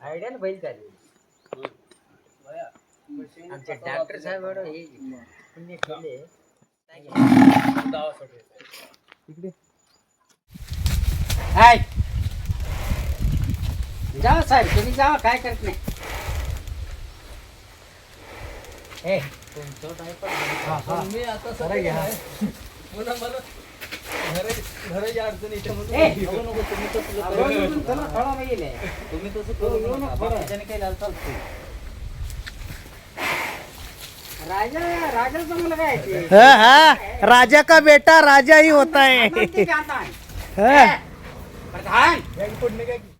Idea बैल काय आमचे डॉक्टर साहेब हे पुण्य केले इकडे हाय जाओ साहेब तुम्ही जावा काय करत नाही ए तुमचं काय पण मी आता सर घ्या पुन्हा मला घराची अडचण इथे म्हणून नको तुम्ही तसं थोडा नाही गेले तुम्ही तसं करू नका त्याने काही लाल चालतो राजा राजा समोर काय हाँ राजा का बेटा राजा ही होता है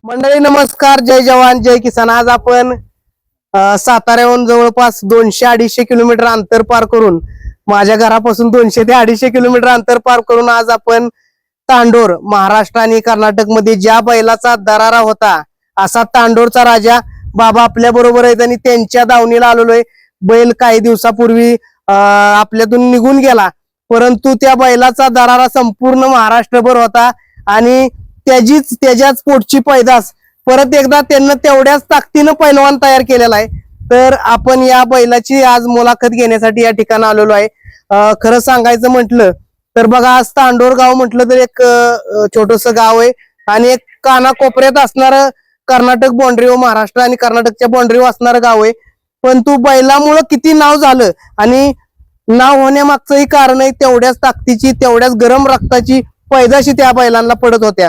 मंडळी नमस्कार, जय जवान जय किसान. आज आपण साताऱ्याहून जवळपास 200-250 किलोमीटर अंतर पार करून, माझ्या घरापासून 200 ते 250 किलोमीटर अंतर पार करून आज आपण तांडोर, महाराष्ट्र आणि कर्नाटक मध्ये ज्या बैलाचा दरारा होता असा तांडोरचा राजा बाबा आपल्या बरोबर आहेत आणि त्यांच्या दावणीला आलेलोय. बैल काही दिवसापूर्वी आपल्यातून निघून गेला, परंतु त्या बैलाचा दरारा संपूर्ण महाराष्ट्रभर होता आणि त्याच्याच पोटची पैदास परत एकदा त्यांना तेवढ्याच ताकदीनं पैलवान तयार केलेला आहे. तर आपण या बैलाची आज मुलाखत घेण्यासाठी या ठिकाणी आलेलो आहे. खरं सांगायचं म्हटलं तर बघा, आज तांडोर गाव म्हटलं तर एक छोटस गाव आहे आणि एक कानाकोपऱ्यात असणार कर्नाटक बाउंड्री व महाराष्ट्र आणि कर्नाटकच्या बाउंड्रीवर असणारं गाव आहे. पण तू बैलामुळं किती नाव झालं आणि नाव होण्यामागचंही कारण आहे तेवढ्याच ताकदीची, तेवढ्याच गरम रक्ताची पैदाशी त्या बैलांना पडत होत्या.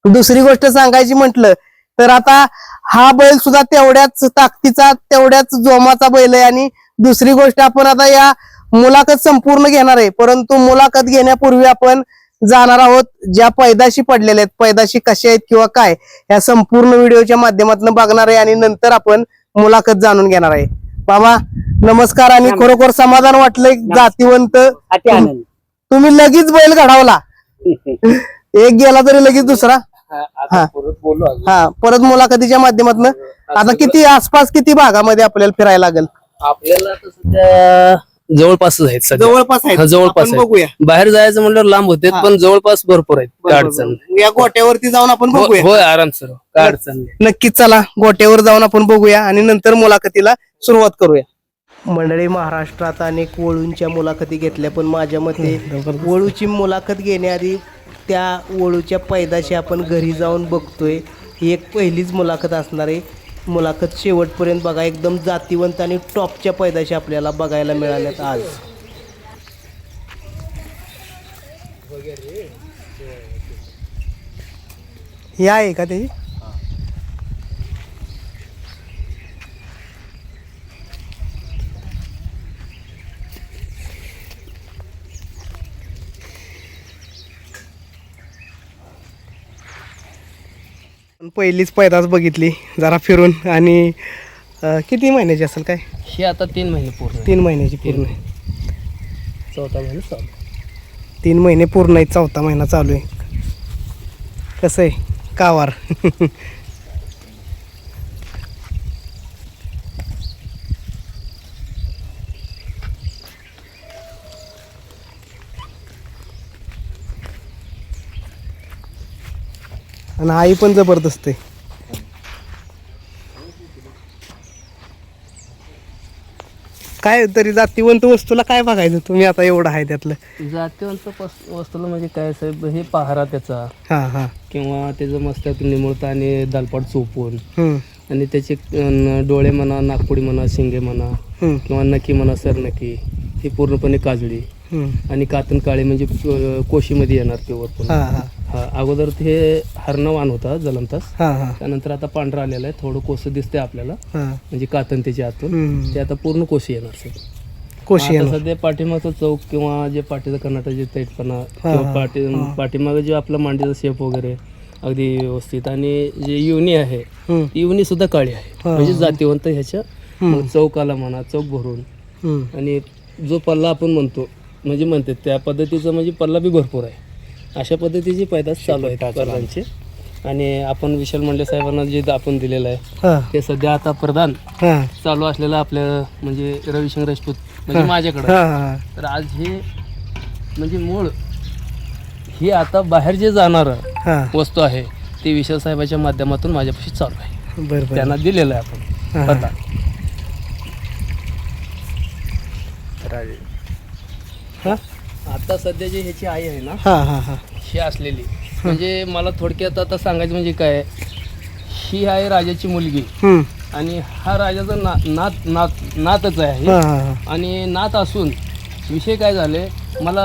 दुसरी गोष्ट सांगायची म्हटलं तर आता हा बैल सुद्धा तेवढ्याच ताकदीचा, तेवढ्याच जोमाचा बैल आहे. आणि दुसरी गोष्ट, आपण आता या मुलाखत संपूर्ण घेणार आहे, परंतु मुलाखत घेण्यापूर्वी आपण जाणार आहोत ज्या पैदाशी पडलेल्या आहेत, पैदाशी कशा आहेत किंवा काय, या संपूर्ण व्हिडिओच्या माध्यमातून बघणार आहे आणि नंतर आपण मुलाखत जाणून घेणार आहे. बाबा नमस्कार. आणि खरोखर समाधान वाटलंय, जातीवंत तुम्ही लगेच बैल घडवला, एक गेला तरी लगेच दुसरा. हा परत मुलाखतीच्या माध्यमातून आता किती आसपास किती भागामध्ये आपल्याला फिरायला लागेल? आपल्याला तसं जवळपासच आहेत, जवळपास आहे, जवळपास बघूया. बाहेर जायचं म्हणल्यावर लांब होते, पण जवळपास भरपूर आहेत, काय अडचण नाही. या गोट्यावरती जाऊन आपण बघूया. होय आरामसर, काय अडचण नाही. नक्कीच चला गोट्यावर जाऊन आपण बघूया आणि नंतर मुलाखतीला सुरुवात करूया. मंडळी, महाराष्ट्रात अनेक वळूंच्या मुलाखती घेतल्या, पण माझ्या मते वळूची मुलाखत घेण्याआधी त्या वळूच्या पैदाशी आपण घरी जाऊन बघतोय. ही एक पहिलीच मुलाखत असणार आहे. मुलाखत शेवटपर्यंत बघा, एकदम जातीवंत आणि टॉपच्या पैदाशी आपल्याला बघायला मिळाल्यात आज. हे आहे का ते? पहिलीच पैदास बघितली जरा फिरून. आणि किती महिन्याची असेल काय? हे आता 3 महिने पूर्ण, 3 महिन्याची पूर्ण आहे. चौथा महिना चालू, 3 महिने पूर्ण आहे, 4था महिना चालू आहे. कसं आहे कावार? आणि आई पण जबरदस्त आहे. काय तरी जातीवंत वस्तूला काय बघायचं तुम्ही आता, एवढं आहे त्यातलं? जातीवंत वस्तूला म्हणजे काय साहेब, हे पहारा त्याचा, हा हा, किंवा त्याचं मस्तक निमुळता आणि दालपाट चोपून, आणि त्याचे डोळे म्हणा, नागपुडी म्हणा, शिंगे म्हणा, किंवा नकी म्हणा, सरनकी, ही पूर्णपणे काजळी आणि कातन काळे, म्हणजे कोशीमध्ये येणार प्युअर पण. हा अगोदर ते हरणवान होता जलमतास, त्यानंतर आता पांढरा आलेला आहे, थोडं कोस दिसते आपल्याला, म्हणजे कातन त्याच्या आतून, ते आता पूर्ण कोशी येणार सर. कोशी सध्या पाठीमागचा चौक किंवा जे पाठीचा कर्नाटक टाईटपणा, किंवा पाठीमागे जे आपला मांडीचा शेप वगैरे अगदी व्यवस्थित, आणि जे युनी आहे युनी सुद्धा काळी आहे, म्हणजे जातीवंत ह्याच्या. चौकाला म्हणा, चौक भरून, आणि जो पल्ला आपण म्हणतो म्हणजे म्हणतात त्या पद्धतीचं, म्हणजे पल्ला बी भरपूर आहे. अशा पद्धतीची पैदास चालू आहेत आजकालचे. आणि आपण विशाल मंडले साहेबांना जे आपण दिलेलं आहे हा ते सध्या आता प्रधान हा चालू असलेलं आपल्या म्हणजे रविशंकर राजपूत म्हणजे माझ्याकडं हा आहे. हा तर आज हे म्हणजे मूळ ही आता बाहेर जे जाणार हा वस्तू आहे ती विशाल साहेबाच्या माध्यमातून माझ्यापाशी चालू आहे. बरं त्यांना दिलेलं आहे हा. आपण प्रधान. हा आता सध्या जे ह्याची आई आहे ना हा हा हा ही असलेली म्हणजे मला थोडक्यात आता सांगायचं म्हणजे काय ही आहे राजाची मुलगी हम्म. आणि हा राजाचा नातच आहे हा हा आणि नात असून विषय काय झाले मला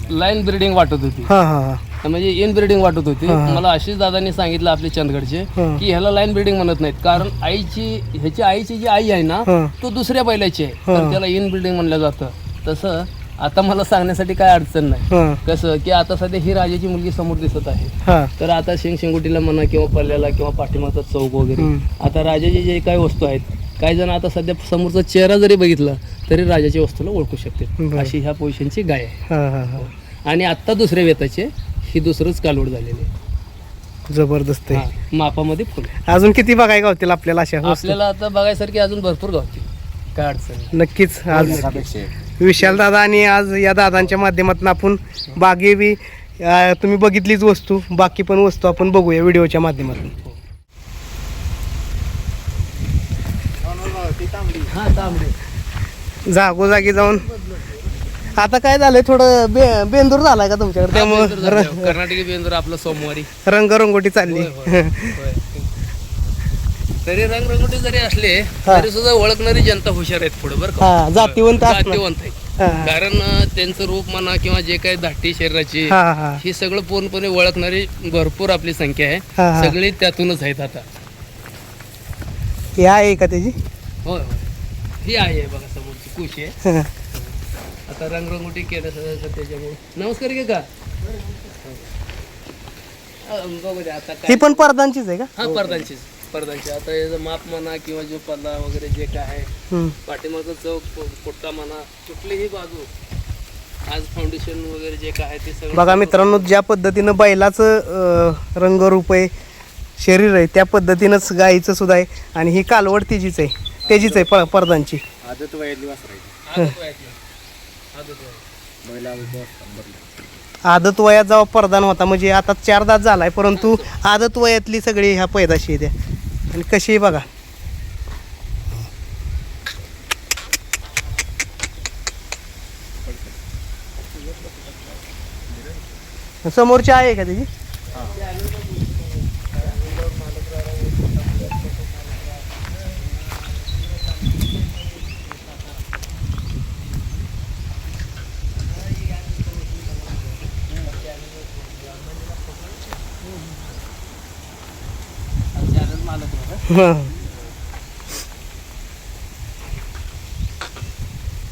लाईन ब्रीडिंग वाटत होती हा हा म्हणजे इन ब्रीडिंग वाटत होती. हा. मला आशिष दादांनी सांगितलं आपले चंदगडचे हा. की ह्याला लाईन ब्रीडिंग म्हणत नाहीत कारण ह्याची आईची जी आई आहे ना हा. तो दुसऱ्या बैलाची आहे हा. तर त्याला इन ब्रीडिंग म्हणलं जातं. तसं आता मला सांगण्यासाठी काय अडचण नाही. हा कसं की आता सध्या ही राजाची मुलगी समोर दिसत आहे हा तर आता शेंगुटीला म्हणा किंवा पल्ल्याला किंवा पाठीमागचा चौक वगैरे आता राजाचे जे काही वस्तू आहेत काही जण आता सध्या समोरचा चेहरा जरी बघितला तरी राजाच्या वस्तूला ओळखू शकते बरं. अशी ह्या पोझिशनची गाय आहे. हा हा हा आणि आत्ता दुसऱ्या वेताचे ही दुसरंच कालवड झालेली आहे. जबरदस्त आहे. हा, मापामध्ये फुल आहे. अजून किती बघाय गावतील आपल्याला अशा वस्तू? आपल्याला आता बघायसारखी अजून भरपूर गावतील काय अडचण नाही. नक्कीच आज विशाल दादा आणि आज या दादांच्या माध्यमातून आपण बागे बी तुम्ही बघितलीच वस्तू बाकी पण वस्तू आपण बघूया व्हिडिओच्या माध्यमातून. हा तांबडे जागोजागी जाऊन आता काय झालंय थोडं बेंदूर झालाय का तुमच्याकडे त्यामुळं कर्नाटकी बेंदूर आपलं सोमवारी रंगरंगोटी चालली. होय. तरी रंगरंगोटी जरी असले तरी सुद्धा ओळखणारी जनता हुशार आहेत पुढे बरं का. हा जातीवंत असणार. जातीवंत आहेत हा कारण त्यांचं रूप म्हणा किंवा जे काही धाटी शरीराची हा हा ही सगळं पूर्णपणे ओळखणारी भरपूर आपली संख्या आहे. हा, हा. सगळी त्यातूनच आहेत आता. हे आहे का त्याची? होय होय ही आहे बघा समोरची कुशी आहे. हा. आता रंगरंगोटी केलं सगळं त्याच्यामुळे नमस्कार घे का बघू द्या आता ही काय पण पडदांचीच आहे का? हा पडद्यांची आता याचं माप म्हणा किंवा जो पल्ला वगैरे जे काय आहे हम्म. पाठीमागचं चौक पुट्टा म्हणा कुठलीही बाजू आज फाउंडेशन वगैरे जे काय आहे ते सगळं बघा मित्रांनो ज्या पद्धतीनं बैलाचं रंगरूप आहे शरीर आहे त्या पद्धतीनंच गाईचं सुद्धा आहे आणि ही कालवड तिचीच आहे त्याचीच आहे पडदांची. आदत वयातली वासरायची. आदत वयातलं. बैला आदत वयात जेव्हा प्रदान होता म्हणजे आता 4 दात झालाय परंतु आदत वयातली सगळी ह्या पैदाशी आहे त्या आणि कशी बघा समोरची आहे का त्याची? हा.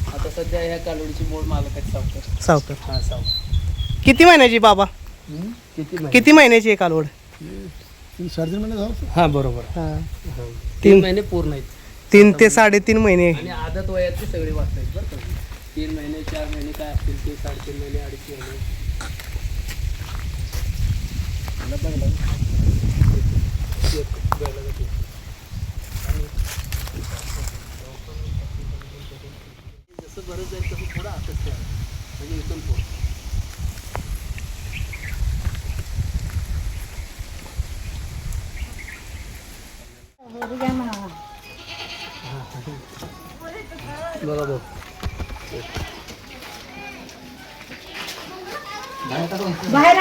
आता सध्या ह्या कालवडीची मूळ मालक आहेत सावकर. सावकर हा सावकर. किती महिन्याची बाबा? किती किती महिन्याची आहे कालवड? 3.5 महिने झालं. हा बरोबर हा. 3 महिने पूर्ण आहेत 3 ते 3.5 महिने. आणि आदत वयातली सगळी वाचता आहेत बरं का. 3 महिने 4 महिने काय असतील ते 3.5 महिने 2.5 महिने जसं बरंच जाईल तसं थोडं आतच ठेवा म्हणजे इथून पुढं. बरोबर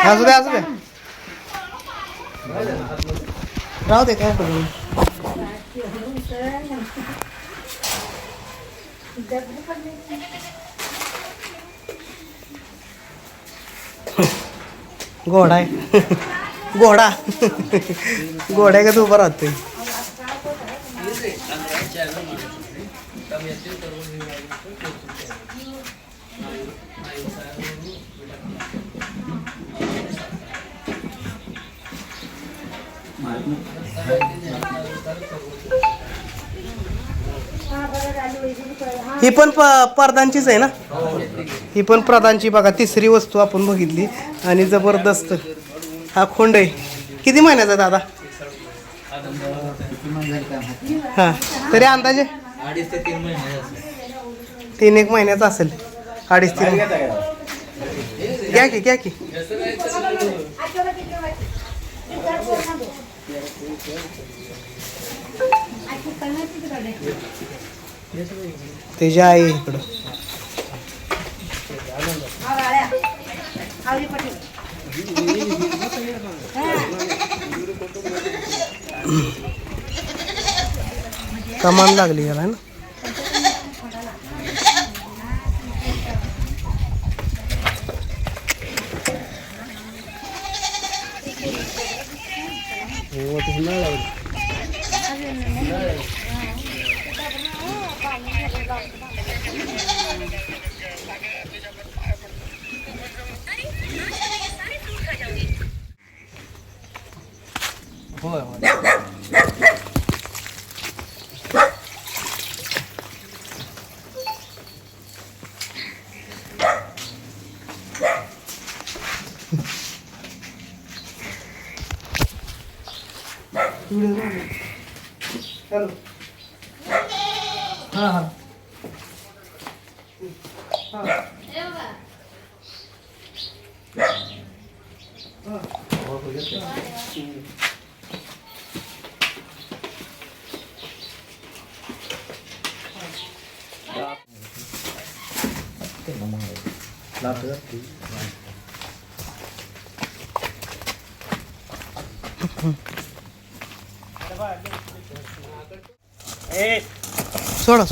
असू दे असू दे राहू दे काय करू. घोडा आहे घोडा घोडा का तू उभा राहतोय. ही पण प्रधानचीच आहे ना? ही पण प्रधानची बघा तिसरी वस्तू आपण बघितली आणि जबरदस्त हा खोंड आहे किती महिन्याचा दादा? हा तरी अंदाजे 2.5 ते 3 महिने 3-1 महिन्याचा असेल. 2.5-3 घ्या की त्याच्या आई इकडं कमान लागली याला ना. सोडा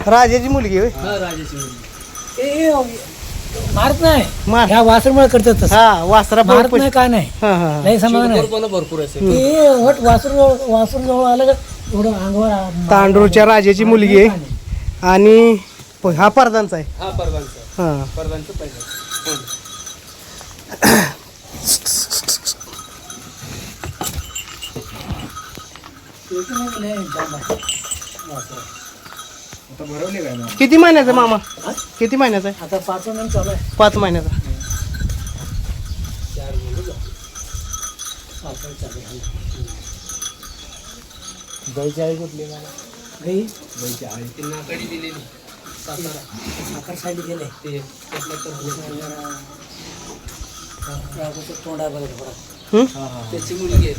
राजाची मुलगी होय. राजाची मुलगी मारत नाही मार. ह्या वासरमुळे करतात तसं. हा वासरा मारत नाही काय नाही हा नाही समाधान आहे पण भरपूर असेल. ते वट वासर जवळ आलं का थोडं अंगावर तांडूरच्या राजाची मुलगी आहे आणि हा परदांचा आहे. हा परदांचा हा परदांचं पहिलं. किती महिन्याचा मामा? किती महिन्याचा आहे? आता 5 महिने चालू आहे. 5 महिन्याचा. गाईची आई कुठली मला? गाई गाईची आई ती नाकाडी दिलेली सातारा साखर साईड गेले ते त्यातलं तर तोंडा बघा थोडा. त्याची मुलगी आहे.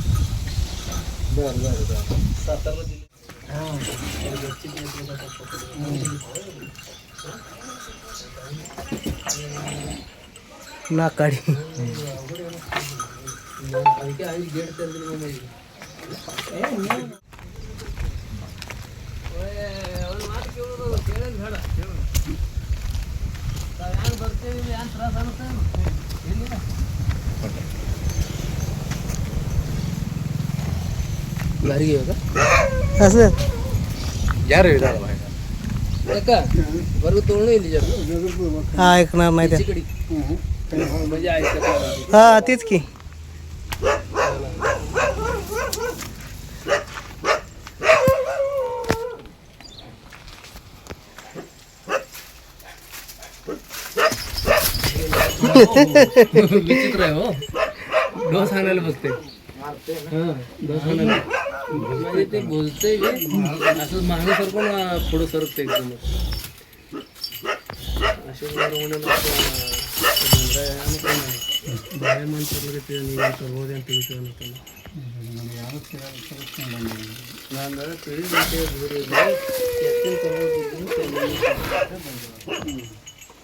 सातारा दिली. नाकाडी भारी घेऊ का असं यार का बरोबर तोडून येईल जर हा ऐकणार नाही त्या. म्हणजे ऐकत हा तेच की. विचित्र आहे हो. डोस आणायला बघते डोस आणायला म्हणजे ते बोलतंय असं मागे सरकून पुढं सरकते एकदम अशोक बाहेर माणसाला ते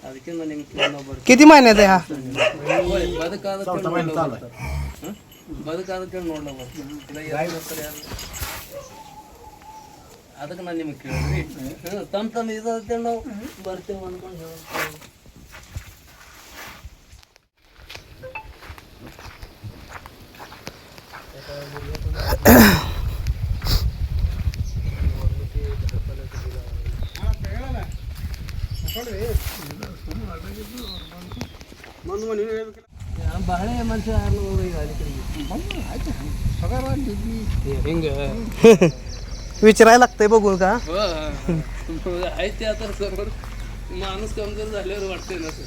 ಅದಕ್ಕೆ ನನಗೆ किती महिन्याचा आहे हा ಬದುಕಾದಕ್ಕೆ ನೋಡ್ಲ ಅದಕ್ಕೆ ನಾನು ನಿಮ್ಗೆ ಕೇಳಿದ್ರಿ ತಮ್ಮ ಇದಂತೇಳಿ ನಾವು ಬರ್ತೇವೆ ಅನ್ಕೊಂಡು ಹೇಳ್ತೇವೆ. ಬಾಳೆ ಮನುಷ್ಯ ಹಿಂಗೆ विचारायला लागतंय बघून का आहे ते आता समोर माणूस कमजोर झाल्यावर वाटतंय ना ते.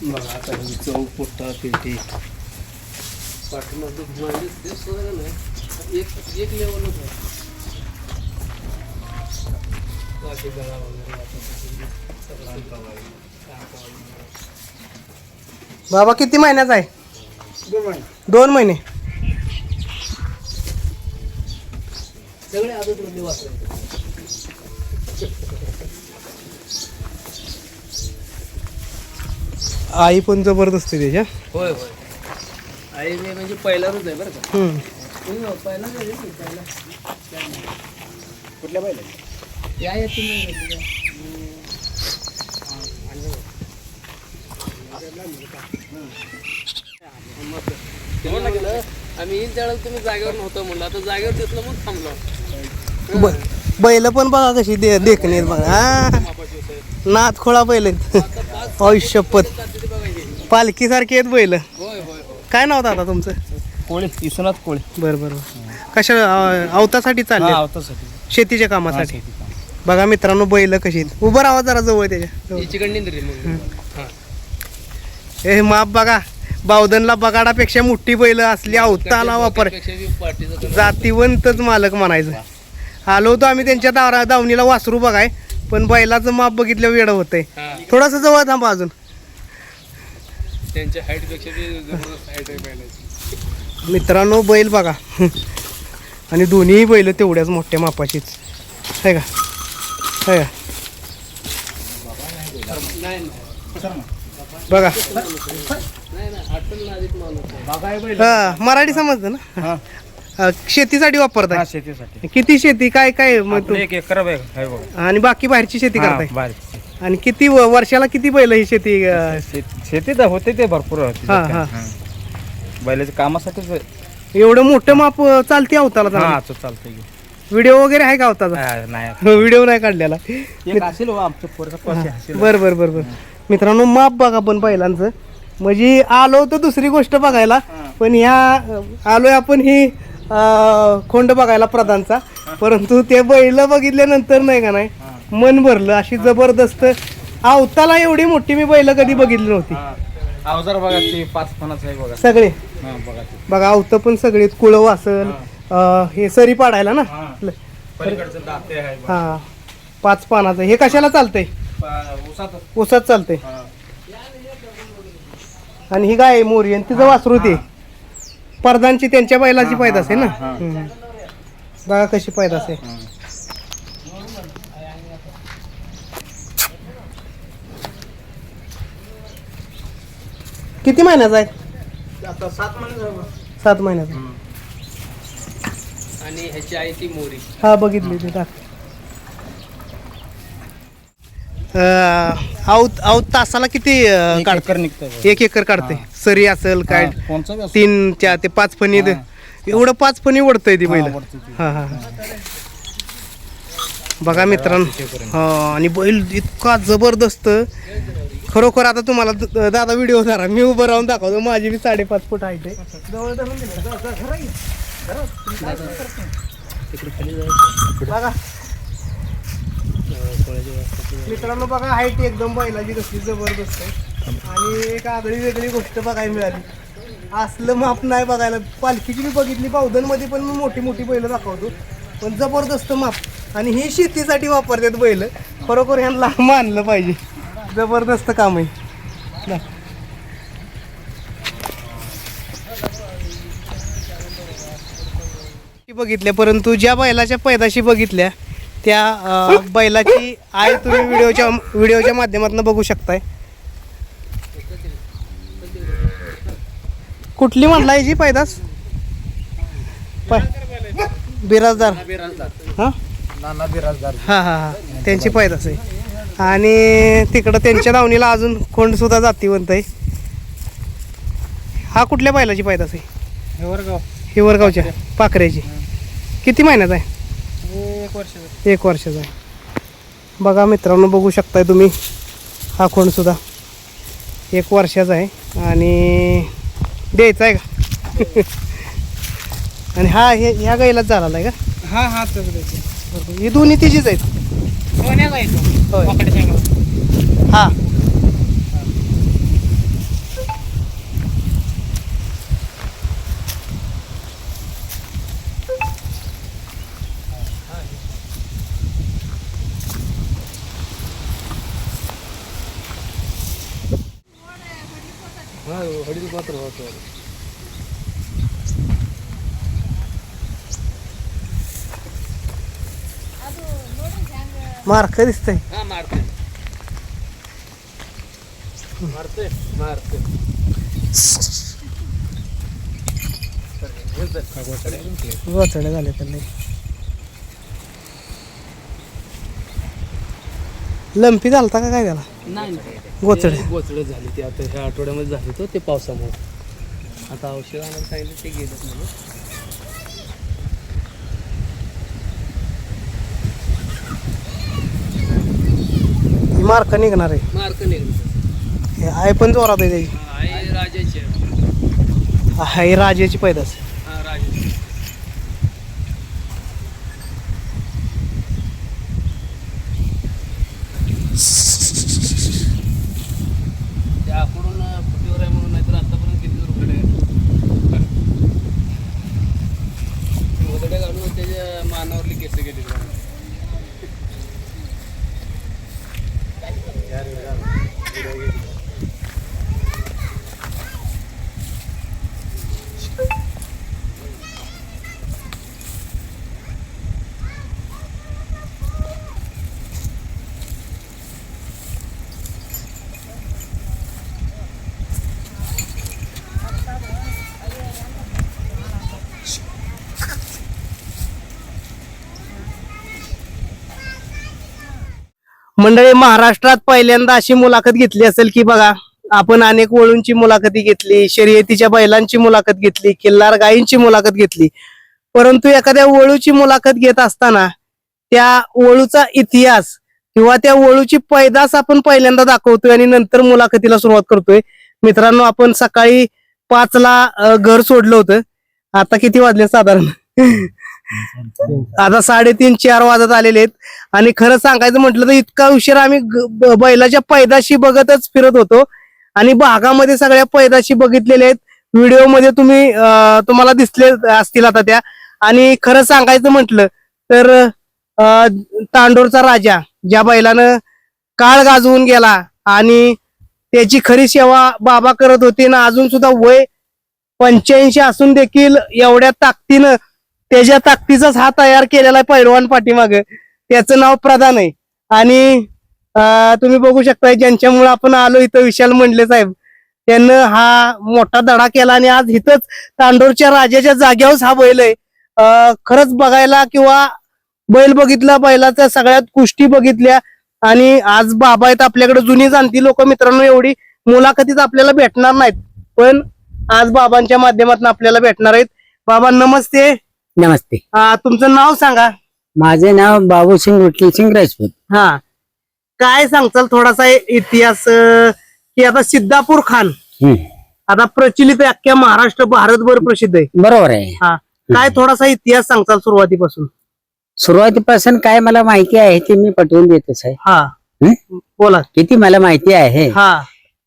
बघा आता चौक पोटा पेटी पाठीमागं म्हणजे ते सोडा नाही एक लेवलच आहे. बाकी गळा वगैरे बाबा किती महिन्याचा आहे 2 महिने सगळे आदत म्हणजे वाचले. आई पण जबरदस्त आहे त्याच्या होय होय आई म्हणजे पहिलाच आहे बरं का. पहिला कुठल्या पहिला या आम्ही येईल त्यावेळेला तुम्ही जागेवर नव्हतं म्हणलं आता जागेवर दिसलं मग थांबलो. बैल पण बघा कशी देखणी आहेत बघा हा नाथ खोळा बैल आहेत आयुष्यपत पालखी सारखी आहेत बैल. होय होय काय नाव दादा तुमचं कोळी विश्वनाथ कोळी बरं बरं कशा अवतासाठी चालले आवतासाठी शेतीच्या कामासाठी बघा मित्रांनो बैल कशी आहेत उभं राहा जरा जवळ त्याच्या हे माप बघा बावधनला बगाडापेक्षा मोठी बैल असली अवताला वापर जातीवंतच मालक म्हणायचं आलो होतो आम्ही त्यांच्या दावणीला वासरू बघाय पण बैलाचं माप बघितलं वेळ होतंय थोडस जवळ थांबा अजून त्यांच्या हाईट पेक्षा जबरदस्त हाईट आहे बैलाची. मित्रांनो बैल बघा आणि दोन्ही बैल तेवढ्याच मोठ्या मापाचीच आहे का आहे का बघा हा मराठी समजतं ना शेतीसाठी वापरताय शेतीसाठी किती शेती काय काय मग तू 1 एकर आहे बघा. आणि बाकी बाहेरची शेती करताय बारीक आणि किती वर्षाला किती बैल ही शेती शेतीत होते ते भरपूर होते. हा हा बैलाच्या कामासाठीच एवढं मोठं माप चालते अवताला हा चालतंय व्हिडिओ वगैरे आहे का अवताचा नाही व्हिडिओ नाही काढलेला एक असेल हो आमच्या पोरगा बर बर बर बर मित्रांनो माप बघा पण बैलांचं म्हणजे आलो तर दुसरी गोष्ट बघायला पण ह्या आलोय आपण ही खोंड बघायला प्रधानचा परंतु ते बैल बघितल्यानंतर नाही का नाही मन भरलं अशी जबरदस्त अवताला एवढी मोठी मी बैल कधी बघितली नव्हती. अवजार बघा ते 5 फणाचं आहे बघा सगळे बघा बघा अवत पण सगळे कुळव असल हे सरी पाडायला ना पलीकडचं दाते आहे हा 5 पानाचं हे कशाला चालतंय ऊसात चालतंय आणि ही गाय मोरी आणि तिचं वासरू ते परदानची त्यांच्या बैलाची पैदास आहे ना बघा कशी पैदास आहे. किती महिन्याचा आहे आता 7 महिने 7 महिन्याचा आणि ह्याची आई ती मोरी हा बघितली ते टाक आऊत तासाला किती काढते निघतं 1 एकर काढते सरी असेल काय कोणचं 3 4 ते 5 फणी एवढं 5 फणी ओढतंय ती बैल हा हा बघा मित्रांनो हा आणि बैल इतका जबरदस्त खरोखर आता तुम्हाला दादा व्हिडिओ धरा मी उभं राहून दाखवतो माझी बी 5.5 फूट आहे बघा मित्रांनो बघा हाईट एकदम बैलाची कसली जबरदस्त आहे आणि एक आगळी वेगळी गोष्ट बघायला मिळाली. असलं माप नाही बघायला. पालखीची मी बघितली, बावधन मध्ये पण मी मोठी मोठी बैल दाखवतो, पण जबरदस्त माप. आणि ही शेतीसाठी वापरतात बैल. खरोखर ह्यांना मानलं पाहिजे. जबरदस्त काम आहे. बघितल्या, परंतु ज्या बैलाच्या पैदाशी बघितल्या त्या बैलाची आय तुम्ही व्हिडिओच्या माध्यमातून बघू शकताय. कुठली म्हटला याची पैदास? बिराजदार. हा नाना बिराजदार. हा हा हा त्यांची पैदास आहे. आणि तिकडं त्यांच्या दावणीला अजून खोंड सुद्धा जातीवंत आहे. हा कुठल्या बैलाची पैदास आहे? हिवरगाव. हिवरगावच्या पाखऱ्याची. किती महिन्याचा आहे? 1 वर्षाचा. 1 वर्षाचा आहे. बघा मित्रांनो, बघू शकताय तुम्ही, हा खोंड सुद्धा 1 वर्षाचा आहे. आणि द्यायचा आहे का? आणि हा ह्या गाईलाच झालेला आहे का? हा हा तसं. ही दोन्ही तिचीच आहेत. होय. हा वडील मात्र होतो. मार्क दिसतंय. हा मारते मारते मारते. गोचडे झाले तर लंपी झालता का काय त्याला? नाही गोचडे गोचडे झाले ते आता ह्या आठवड्यामध्ये झाले तो ते पावसामुळे. आता औषध आणायला सांगितलं ते गेलं म्हणून. मार्क निघणार आहे. मार्क निघाले. हे आहे पण जोरात आहे त्याची. आहे राजाचे. आहे राजाची पैदास. हा राजाचे. त्याकडून फुटीवर आहे म्हणून, नाहीतर आतापर्यंत किती रुपये मोदड्या घालून त्याच्या मानावरली केस गेली. मंडळी, महाराष्ट्रात पहिल्यांदा अशी मुलाखत घेतली असेल की बघा, आपण अनेक वळूंची मुलाखती घेतली, शर्यतीच्या बैलांची मुलाखत घेतली, किल्लार गायींची मुलाखत घेतली, परंतु एखाद्या वळूची मुलाखत घेत असताना त्या वळूचा इतिहास किंवा त्या वळूची पैदास आपण पहिल्यांदा दाखवतोय आणि नंतर मुलाखतीला सुरुवात करतोय. मित्रांनो, आपण सकाळी 5 ला घर सोडलं होतं. आता किती वाजले साधारण? आता 3:30-4 वाजत आलेले आहेत. आणि खरं सांगायचं म्हटलं तर इतका उशीर आम्ही बैलाच्या पैदाशी बघतच फिरत होतो आणि भागामध्ये सगळ्या पैदाशी बघितलेल्या आहेत. व्हिडिओमध्ये तुम्हाला दिसले असतील आता त्या. आणि खरं सांगायचं म्हटलं तर तांडोरचा राजा ज्या बैलानं काळ गाजवून गेला आणि त्याची खरी सेवा बाबा करत होते ना, अजून सुद्धा वय 85 असून देखील एवढ्या ताकदीनं त्याच्या ताकदीचाच हा तयार केलेला आहे पैलवान पाठीमाग. त्याचं नाव प्रधान आहे. आणि तुम्ही बघू शकता ज्यांच्यामुळे आपण आलो इथं, विशाल मंडले साहेब, त्यांना हा मोठा धडा केला आणि आज इथंच तांडोरच्या राजाच्या जाग्यावर हा बैल आहे. खरंच बघायला किंवा बैल बघितला, बैलाच्या सगळ्यात गोष्टी बघितल्या आणि आज बाबा आहेत आपल्याकडे. जुनी जाणती लोक मित्रांनो एवढी मुलाखतीत आपल्याला भेटणार नाहीत, पण आज बाबांच्या माध्यमातून आपल्याला भेटणार आहेत. बाबा नमस्ते. नमस्ते. तुमचं नाव सांगा. माझे नाव बाबूसिंग विठ्ठल सिंग राजपूत. हा, काय सांगचाल थोडासा इतिहास की आता सिद्धापूर खान आता प्रचलित आहे, अख्ख्या महाराष्ट्र भारतभर प्रसिद्ध आहे. बरोबर आहे. हा, काय थोडासा इतिहास सांगचाल सुरुवातीपासून? सुरुवातीपासून काय मला माहिती आहे ते मी पटवून देतच आहे. हा, बोला. किती मला माहिती आहे हा,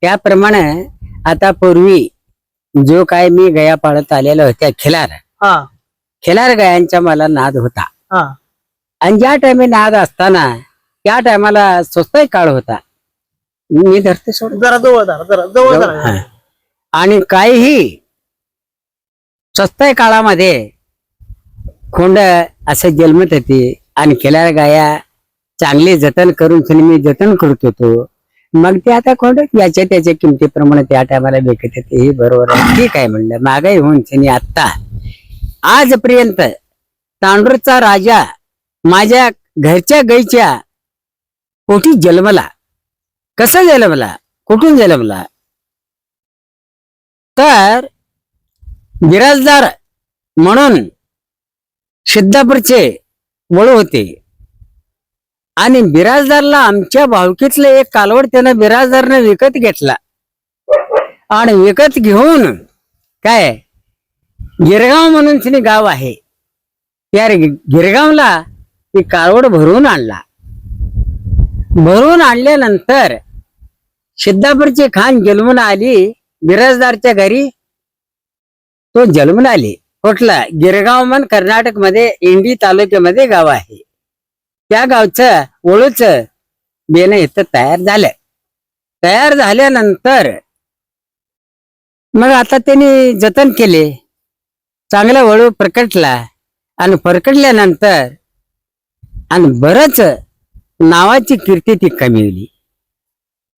त्याप्रमाणे आता पूर्वी जो काय मी गया पाळत आलेल्या होत्या खिलार गायांचा मला नाद होता. आणि ज्या टायमी नाद असताना त्या टायमाला स्वस्त काळ होता. मी धरते सोड जरा जवळ हा. आणि काहीही स्वस्त काळामध्ये खोंड असं जन्मत होती आणि खिलार गाया चांगले जतन करून मी जतन करत होतो. मग ते आता खोंड याच्या त्याच्या किमतीप्रमाणे त्या टायमाला विकत येते. हे बरोबर आहे, ठीक आहे म्हणलं. महागाई होऊन त्यांनी आता आजपर्यंत तांडूरचा राजा माझ्या घरच्या गाईच्या पोटी जन्मला. कसा जन्मला, कुठून जन्मला, तर बिराजदार म्हणून सिद्धापूरचे वळू होते आणि बिराजदारला आमच्या भावकीतलं एक कालवड त्यानं बिराजदारनं विकत घेतला. आणि विकत घेऊन काय गिरगाव म्हणून तिने गाव आहे, त्या गिरगावला ती कालवड भरून आणला. भरून आणल्यानंतर सिद्धापूरची खान जन्मून आली. बिराजदारच्या घरी तो जन्मून आली. कुठला गिरगाव म्हण कर्नाटक मध्ये इंडी तालुक्यामध्ये गाव आहे. त्या गावचं वळूच बेणं इथं तयार झालं. तयार झाल्यानंतर मग आता त्यांनी जतन केले. चांगला वळू प्रकटला आणि प्रकटल्यानंतर आणि बरंच नावाची कीर्ती ती कमी.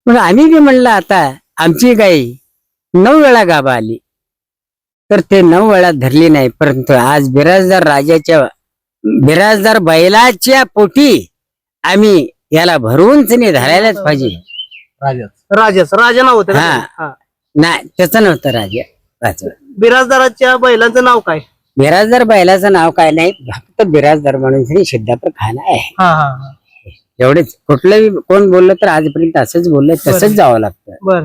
मग आम्ही बी म्हणलं आता आमची गाई 9 वेळा गाभा आली तर ते 9 वेळा धरली नाही. परंतु आज बिराजदार बैलाच्या पोटी आम्ही याला भरून धरायलाच पाहिजे. राजा नाव होतं हा. का? नाही त्याचं नव्हतं राजा. बिराजदाराच्या बैलांचं नाव काय? बिराजदार बैलाचं नाव काय नाही, फक्त बिराजदार म्हणून सिद्धापूर खान आहे. एवढेच. कुठलंही कोण बोललं तर आजपर्यंत असंच बोललं, तसंच जावं लागतं. बर.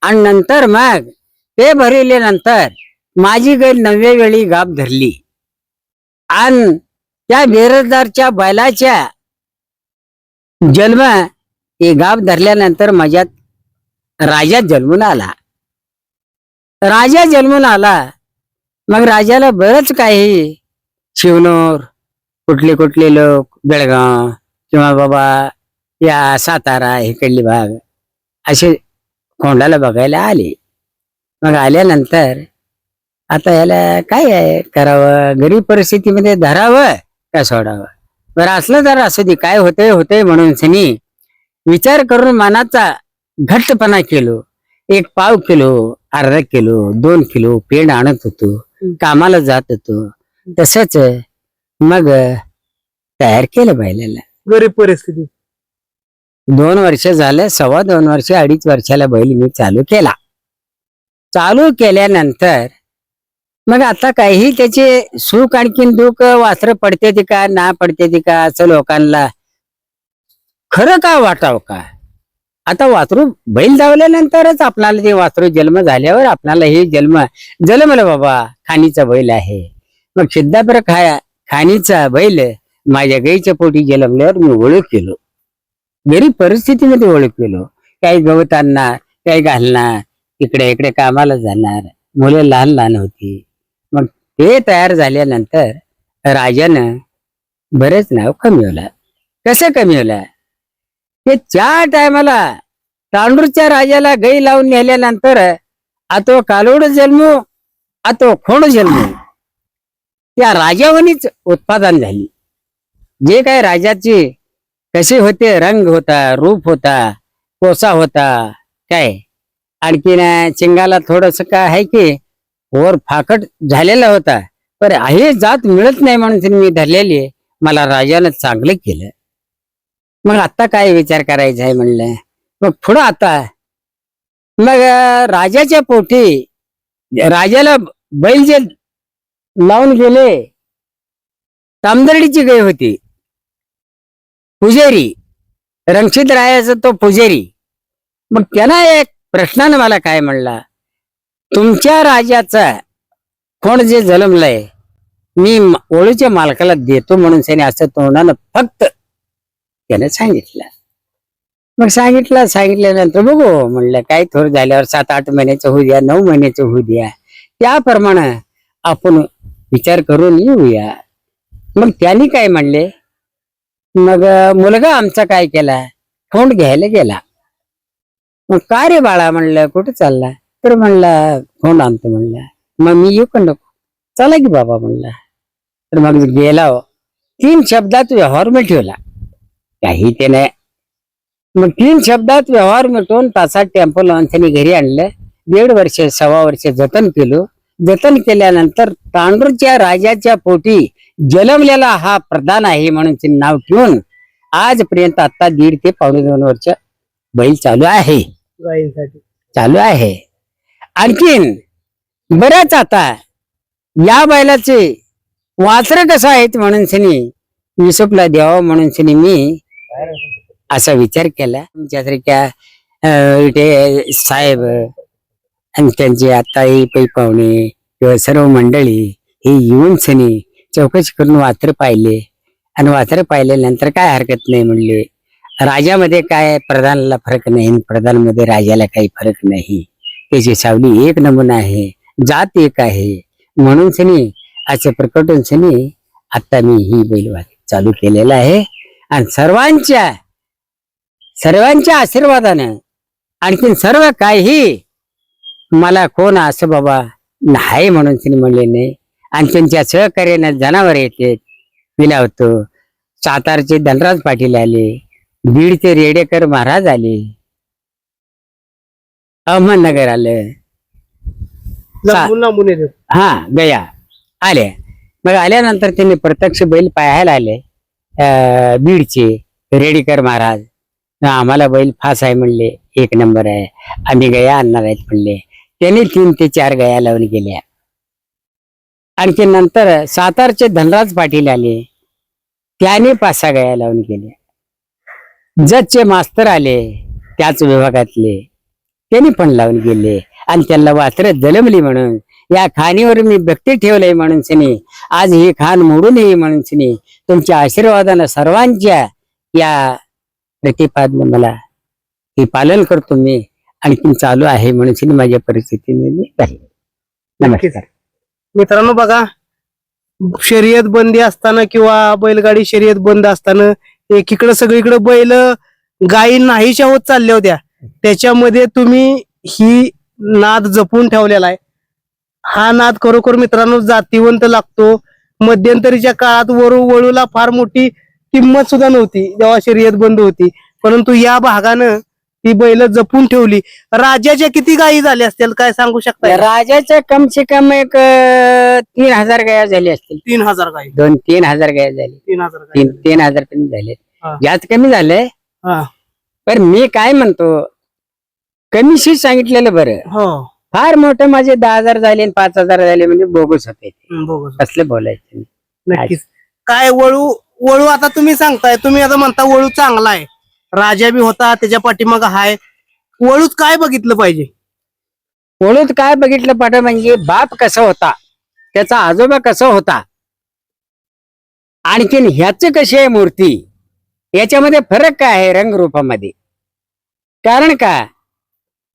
आणि नंतर मग ते भरल्यानंतर माझी गाय 9व्या वेळी गाभ धरली आणि त्या बिराजदारच्या बैलाच्या जन्म हे गाभ धरल्यानंतर माझ्यात राजा जन्मून आला. राजा जन्मून आला. मग राजाला बरंच काही शिवनूर कुठले लोक बेळगाव किंवा बाबा या सातारा इकडली भाग असे खोंडाला बघायला आले. मग आल्यानंतर आता याला काय आहे करावं, गरीब परिस्थितीमध्ये धरावं का सोडावं. बरं असलं तर असू दे, काय होतंय म्हणून सनी विचार करून मनाचा घट्टपणा केलो. 1 पाव किलो, अर्धा किलो, 2 किलो पेंड आणत होतो, कामाला जात होतो. तसंच मग तयार केलं बैलाला. गरीब परिस्थिती. 2 वर्ष झालं, 2.25 वर्ष 2.5 वर्षाला बैल मी चालू केला. चालू केल्यानंतर मग आता काही त्याचे सुख आणखीन दुःख, वासरं पडते ती का ना पडते ती का असं लोकांना खरं का वाटावं का. आता वासरू बैल धावल्यानंतरच आपणाला ते वासरू जन्म झाल्यावर आपणाला हे जन्मलं बाबा खाणीचा बैल आहे. मग सिद्धापूर खाणीचा बैल माझ्या गाईच्या पोटी जन्मल्यावर मी ओळख केलो. गरीब परिस्थितीमध्ये ओळख केलो. काही गवत आणणार, काही घालणार, इकडे कामाला जाणार, मुलं लहान होती. मग ते तयार झाल्यानंतर राजानं बरेच नाव कमवलं. कसं कमवलं ते त्या टायमाला तांडूरच्या राजाला गाई लावून नेल्यानंतर आतो कालोड जन्मो, आतो खोंड जन्मो, त्या राजावनीच उत्पादन झाली. जे काय राजाचे कसे होते, रंग होता, रूप होता, कोसा होता, काय आणखीन चिंगाला थोडस काय आहे की वर फाकट झालेला होता. पण हे जात मिळत नाही म्हणून मी धरलेली. मला राजानं चांगलं केलं. मग आता काय विचार करायचा आहे म्हणलं. मग पुढं आता मग राजाच्या पोटी राजाला बैल जे लावून गेले, तामदर्डीची गाय होती. पुजारी रणजित रायाचा तो पुजारी. मग त्यानं एक प्रश्नानं मला काय म्हणला, तुमच्या राजाचा खोंड जे जन्मलंय मी ओळूच्या मालकाला देतो म्हणून त्याने असं तोंडानं फक्त त्याने सांगितलं. मग सांगितल्यानंतर बघू म्हणलं काय थोडं झाल्यावर 7-8 महिन्याचं होऊ द्या, 9 महिन्याचं होऊ द्या, त्याप्रमाणे आपण विचार करून येऊया. मग त्यांनी काय म्हणले, मग मुलगा आमचा काय केला, खोंड घ्यायला गेला. मग काय रे बाळा म्हणलं, कुठं चालला, तर म्हणला खोंड आणतो म्हणला. मग मी येऊ का नको, चला की बाबा म्हणला. तर मग गेला. 3 शब्दात व्यवहार मिटवला, काही ते नाही. मग 3 शब्दात व्यवहार मिटवून तासात टेम्पो लावून त्यांनी घरी आणलं. 1.5 वर्ष 1.25 वर्ष जतन केलं. जतन केल्यानंतर तांडूरच्या राजाच्या पोटी जन्मलेला हा प्रधान आहे म्हणून ते नाव ठेवून आजपर्यंत आता 1.5 ते 2.5 वर्ष बैल चालू आहे. गायींसाठी चालू आहे. आणखीन बऱ्याच आता या बैलाचे वासर कसं आहेत म्हणून सनी युसुफला द्यावं म्हणून सनी मी असा विचार केला. तुमच्यासारख्या इथे साहेब आणि त्यांचे आताही पै पाहुणे किंवा सर्व मंडळी हे येऊन सनी चौकशी करून वासर पाहिले आणि वासर पाहिल्यानंतर काय हरकत नाही म्हणले. राजामध्ये काय प्रधानाला फरक नाही, प्रधानमध्ये राजाला काही फरक नाही, त्याची सावली एक नमुना आहे, जात एक आहे म्हणून सनी असं प्रकटून सनी आता मी ही बैलवाद चालू केलेला आहे. आणि सर्वांच्या आशीर्वादानं आणखीन सर्व काही मला कोण असं बाबा नाही म्हणून तिने म्हणले नाही. आणि त्यांच्या सहकार्यानं जनावर येते विलावतो. सातारचे धनराज पाटील आले, बीडचे रेडेकर महाराज आले, अहमदनगर आलं, लांबून येतात. हा गया आले. मग आल्यानंतर त्यांनी प्रत्यक्ष बैल पाहायला आले. बीडचे रेडेकर महाराज आम्हाला बैल फास आहे म्हणले, 1 नंबर आहे, आम्ही गया आणणार आहेत म्हणले. त्यांनी 3 ते 4 गया लावून गेल्या. आणखी नंतर सातारचे धनराज पाटील आले, त्याने 5-6 गया लावून गेल्या. जजचे मास्तर आले त्याच विभागातले, त्यांनी पण लावून गेले. आणि त्यांना वासर जलमली म्हणून या खाणीवर मी भक्ती ठेवलंय म्हणून सनी आज ही खान मोडून येई म्हणून सनी तुमच्या आशीर्वादानं सर्वांच्या या प्रतिपादन मला हे पालन करतो मी. आणखी चालू आहे म्हणून सनी माझ्या परिस्थितीने मी आहे. नमस्कार मित्रांनो, बघा, शर्यत बंदी असताना किंवा बैलगाडी शर्यत बंद असताना एकीकडे सगळीकडे बैल गायी नाहीशा होत चालल्या होत्या, त्याच्यामध्ये तुम्ही ही नाद जपून ठेवलेला आहे. हा नाद खरोखर मित्रांनो जातीवंत लागतो. मध्यंतरीच्या काळात वळूला फार मोठी किंमत सुद्धा नव्हती जेव्हा शर्यत बंद होती, परंतु या भागानं ती बैल जपून ठेवली. राजाच्या किती गायी झाल्या असतील काय सांगू शकता? राजाच्या कम से कम एक 3,000 गाया झाली असतील. 3,000 गायी. 2-3,000 गाया झाली. 3,000 कमी झाले, हा. जास्त कमी झाले. हा. पण मी काय म्हणतो, कमीशी सांगितलेलं बरं. हो, फार मोठं माझे 10,000 झाले आणि 5,000 झाले म्हणजे बोगस होते. बोगस. कसलं बोलायचं. नक्कीच. काय वळू आता तुम्ही सांगताय, तुम्ही आता म्हणता वळू चांगला आहे, राजा बी होता त्याच्या पाठीमाग हाय, वळूच काय बघितलं पाहिजे? वळूत काय बघितलं पाठ म्हणजे बाप कसा होता, त्याचा आजोबा कसा होता, आणखीन ह्याच कशी आहे मूर्ती, याच्यामध्ये फरक काय आहे रंगरूपामध्ये. कारण का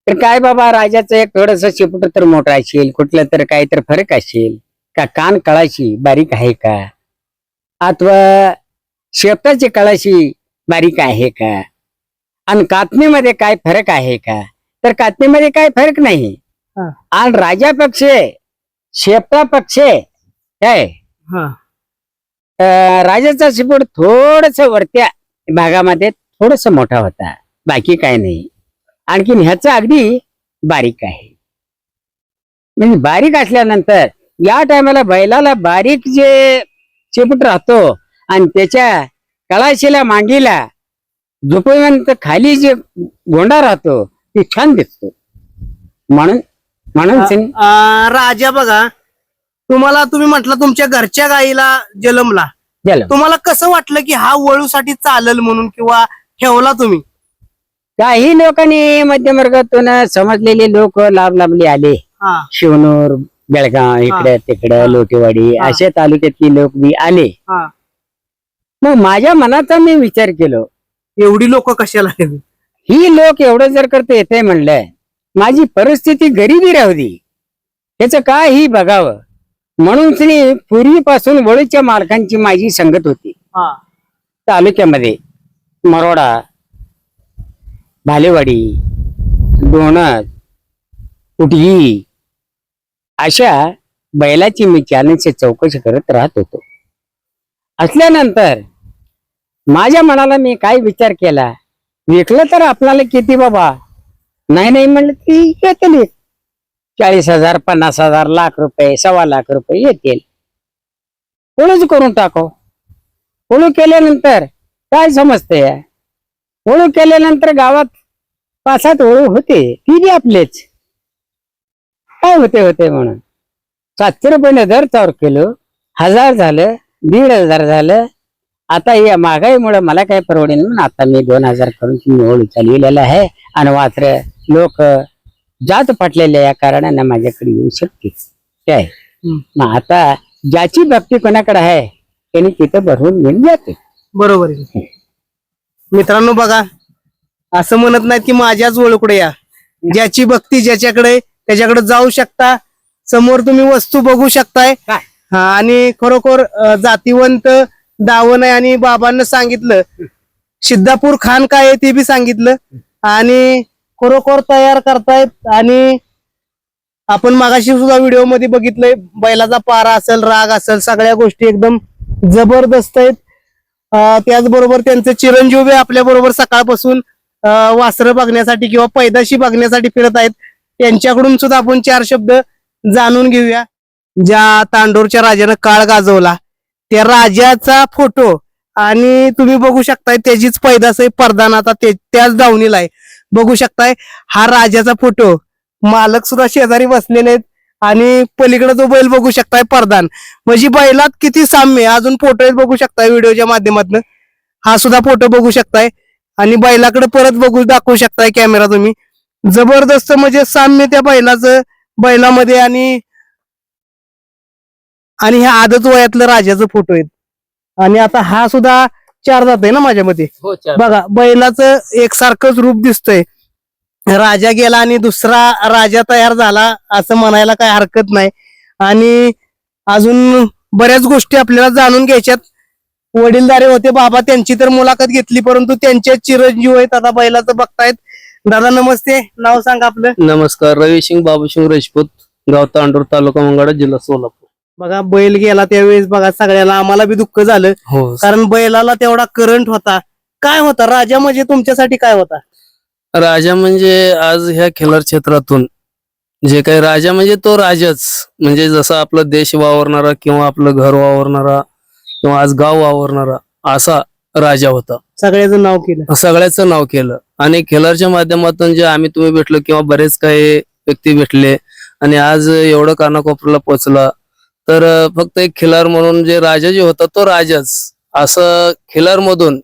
तर काय बाबा राजाचं एक थोडस शेपूट तर मोठा असेल, कुठलं तर काय तर फरक असेल का, कान कळाशी बारीक आहे का, अथवा शेपटाची कळाशी बारीक आहे का, आणि कातणीमध्ये काय फरक आहे का, तर कातणीमध्ये काय फरक नाही. आणि राजा पक्ष शेपटा पक्ष काय राजाचा शेपूट थोडस वरत्या भागामध्ये थोडस मोठा होता, बाकी काय नाही. आणखीन ह्याचा अगदी बारीक आहे. म्हणजे बारीक असल्यानंतर या टायमाला बैलाला बारीक जे शेपूट राहतो आणि त्याच्या कळाशीला मांडीला झोपेपर्यंत खाली जे गोंडा राहतो ती छान दिसतो. म्हणून राजा बघा, तुम्ही म्हटलं तुमच्या घरच्या गाईला जन्मला, तुम्हाला कसं वाटलं की हा वळूसाठी चालेल म्हणून किंवा ठेवला तुम्ही? काही लोकांनी मध्यमवर्गातून समजलेले लोक लांबले आले, शिवनूर, बेळगाव, इकडे तिकडे लोटेवाडी अशा तालुक्यातली लोक बी आले. मग माझ्या मनाचा मी विचार केलो, एवढी लोक कशाला? ही लोक एवढं जर करता येते म्हणलंय, माझी परिस्थिती गरिबी राहू दे, त्याचं काही बघावं म्हणून तरी पूर्वीपासून वळूच्या मालकांची माझी संगत होती. हा तालुक्यामध्ये मरोडा, भालेवाडी, डोणत, उटगी अशा बैलाची मी चॅलेंजची चौकशी करत राहत होतो. असल्यानंतर माझ्या मनाला मी काय विचार केला, विकलं तर आपल्याला किती बाबा, नाही नाही म्हणलं ती येतील 40,000, 50,000, लाख रुपये, 1.25 लाख येतील. ओळूच करून टाको. ओळू केल्यानंतर काय समजतंय, ओळू केल्यानंतर गावात 5-7 ओळू होते, ती बी आपलेच काय होते म्हणून 700 रुपये दर चावर केलो, 1000 झालं, 1,500 झालं. आता या महागाईमुळे मला काय परवडेल म्हणून आता मी 2,000 करून मी ओळू चालविलेला आहे. आणि मात्र लोक जात फाटलेल्या या कारणाने माझ्याकडे येऊ शकते काय. मग आता ज्याची भक्ती कोणाकडे आहे त्यांनी तिथं भरवून घेऊन जाते. बरोबर आहे. मित्रांनो बघा, असं म्हणत नाहीत की माझ्याच ओळखकडे या, ज्याची भक्ती ज्याच्याकडे त्याच्याकडे जाऊ शकता. समोर तुम्ही वस्तू बघू शकताय. हा, आणि खरोखर जातीवंत दावण आहे. आणि बाबांना सांगितलं सिद्धापूर खान काय आहे ते बी सांगितलं, आणि खरोखर तयार करतायत. आणि आपण मागाशी सुद्धा व्हिडिओ मध्ये बघितलंय, बैलाचा पारा असेल, राग असेल, सगळ्या गोष्टी एकदम जबरदस्त आहेत. त्याचबरोबर त्यांचे चिरंजीव बी आपल्या बरोबर सकाळपासून वासरं बघण्यासाठी किंवा पैदाशी बघण्यासाठी फिरत आहेत. त्यांच्याकडून सुद्धा आपण 4 शब्द जाणून घेऊया. ज्या तांडोरच्या राजानं काळ गाजवला त्या राजाचा फोटो, आणि तुम्ही बघू शकताय त्याचीच पैदास आहे परदान, आता त्याच दावणीला आहे. बघू शकताय हा राजाचा फोटो, मालक सुद्धा शेजारी बसलेले आहेत. आणि पलीकडे जो बैल बघू शकताय परदान, म्हणजे बैलात किती साम्य. अजून फोटो बघू शकताय व्हिडिओच्या माध्यमातून, हा सुद्धा फोटो बघू शकताय. आणि बैलाकडे परत दाखवू शकताय कॅमेरा तुम्ही. जबरदस्त म्हणजे साम्य त्या बैलामध्ये. आणि ह्या आदत वयातलं राजाचं फोटो आहेत. आणि आता हा सुद्धा 4 दात आहे ना माझ्या मते. हो, 4. बघा बैलाचं एकसारखंच रूप दिसतंय. राजा गेला आणि दुसरा राजा तयार झाला असं म्हणायला काय हरकत नाही. आणि अजून बऱ्याच गोष्टी आपल्याला जाणून घ्यायच्यात. वडीलधारे होते बाबा, त्यांची तर मुलाखत घेतली, परंतु त्यांचे चिरंजीव आहेत आता बैलाचं बघतायत. दादा नमस्ते, नाव सांगा आपलं. नमस्कार, रविसिंग बाबूसिंग राजपूत, गाव तांडूर, तालुका मंगळा, जिल्हा सोलापूर. बघा बैल गेला त्यावेळेस बघा सगळ्याला, आम्हाला बी दुःख झालं, हो, कारण बैलाला तेवढा करंट होता. काय होता राजा म्हणजे तुमच्यासाठी काय होता? राजा म्हणजे आज ह्या खिलार क्षेत्रातून जे काही राजा म्हणजे तो राजाच, म्हणजे जसा आपला देश वावरणारा किंवा आपलं घर वावरणारा किंवा आज गाव वावरणारा असा राजा होता. सगळ्याचं नाव केलं, सगळ्याचं नाव केलं. आणि खिलारच्या माध्यमातून जे आम्ही तुम्ही भेटलो किंवा बरेच काही व्यक्ती भेटले आणि आज एवढं कानाकोपऱ्याला पोहोचला, तर फक्त एक खिलार म्हणून जे राजा जे होता तो राजाच. असं खिलार मधून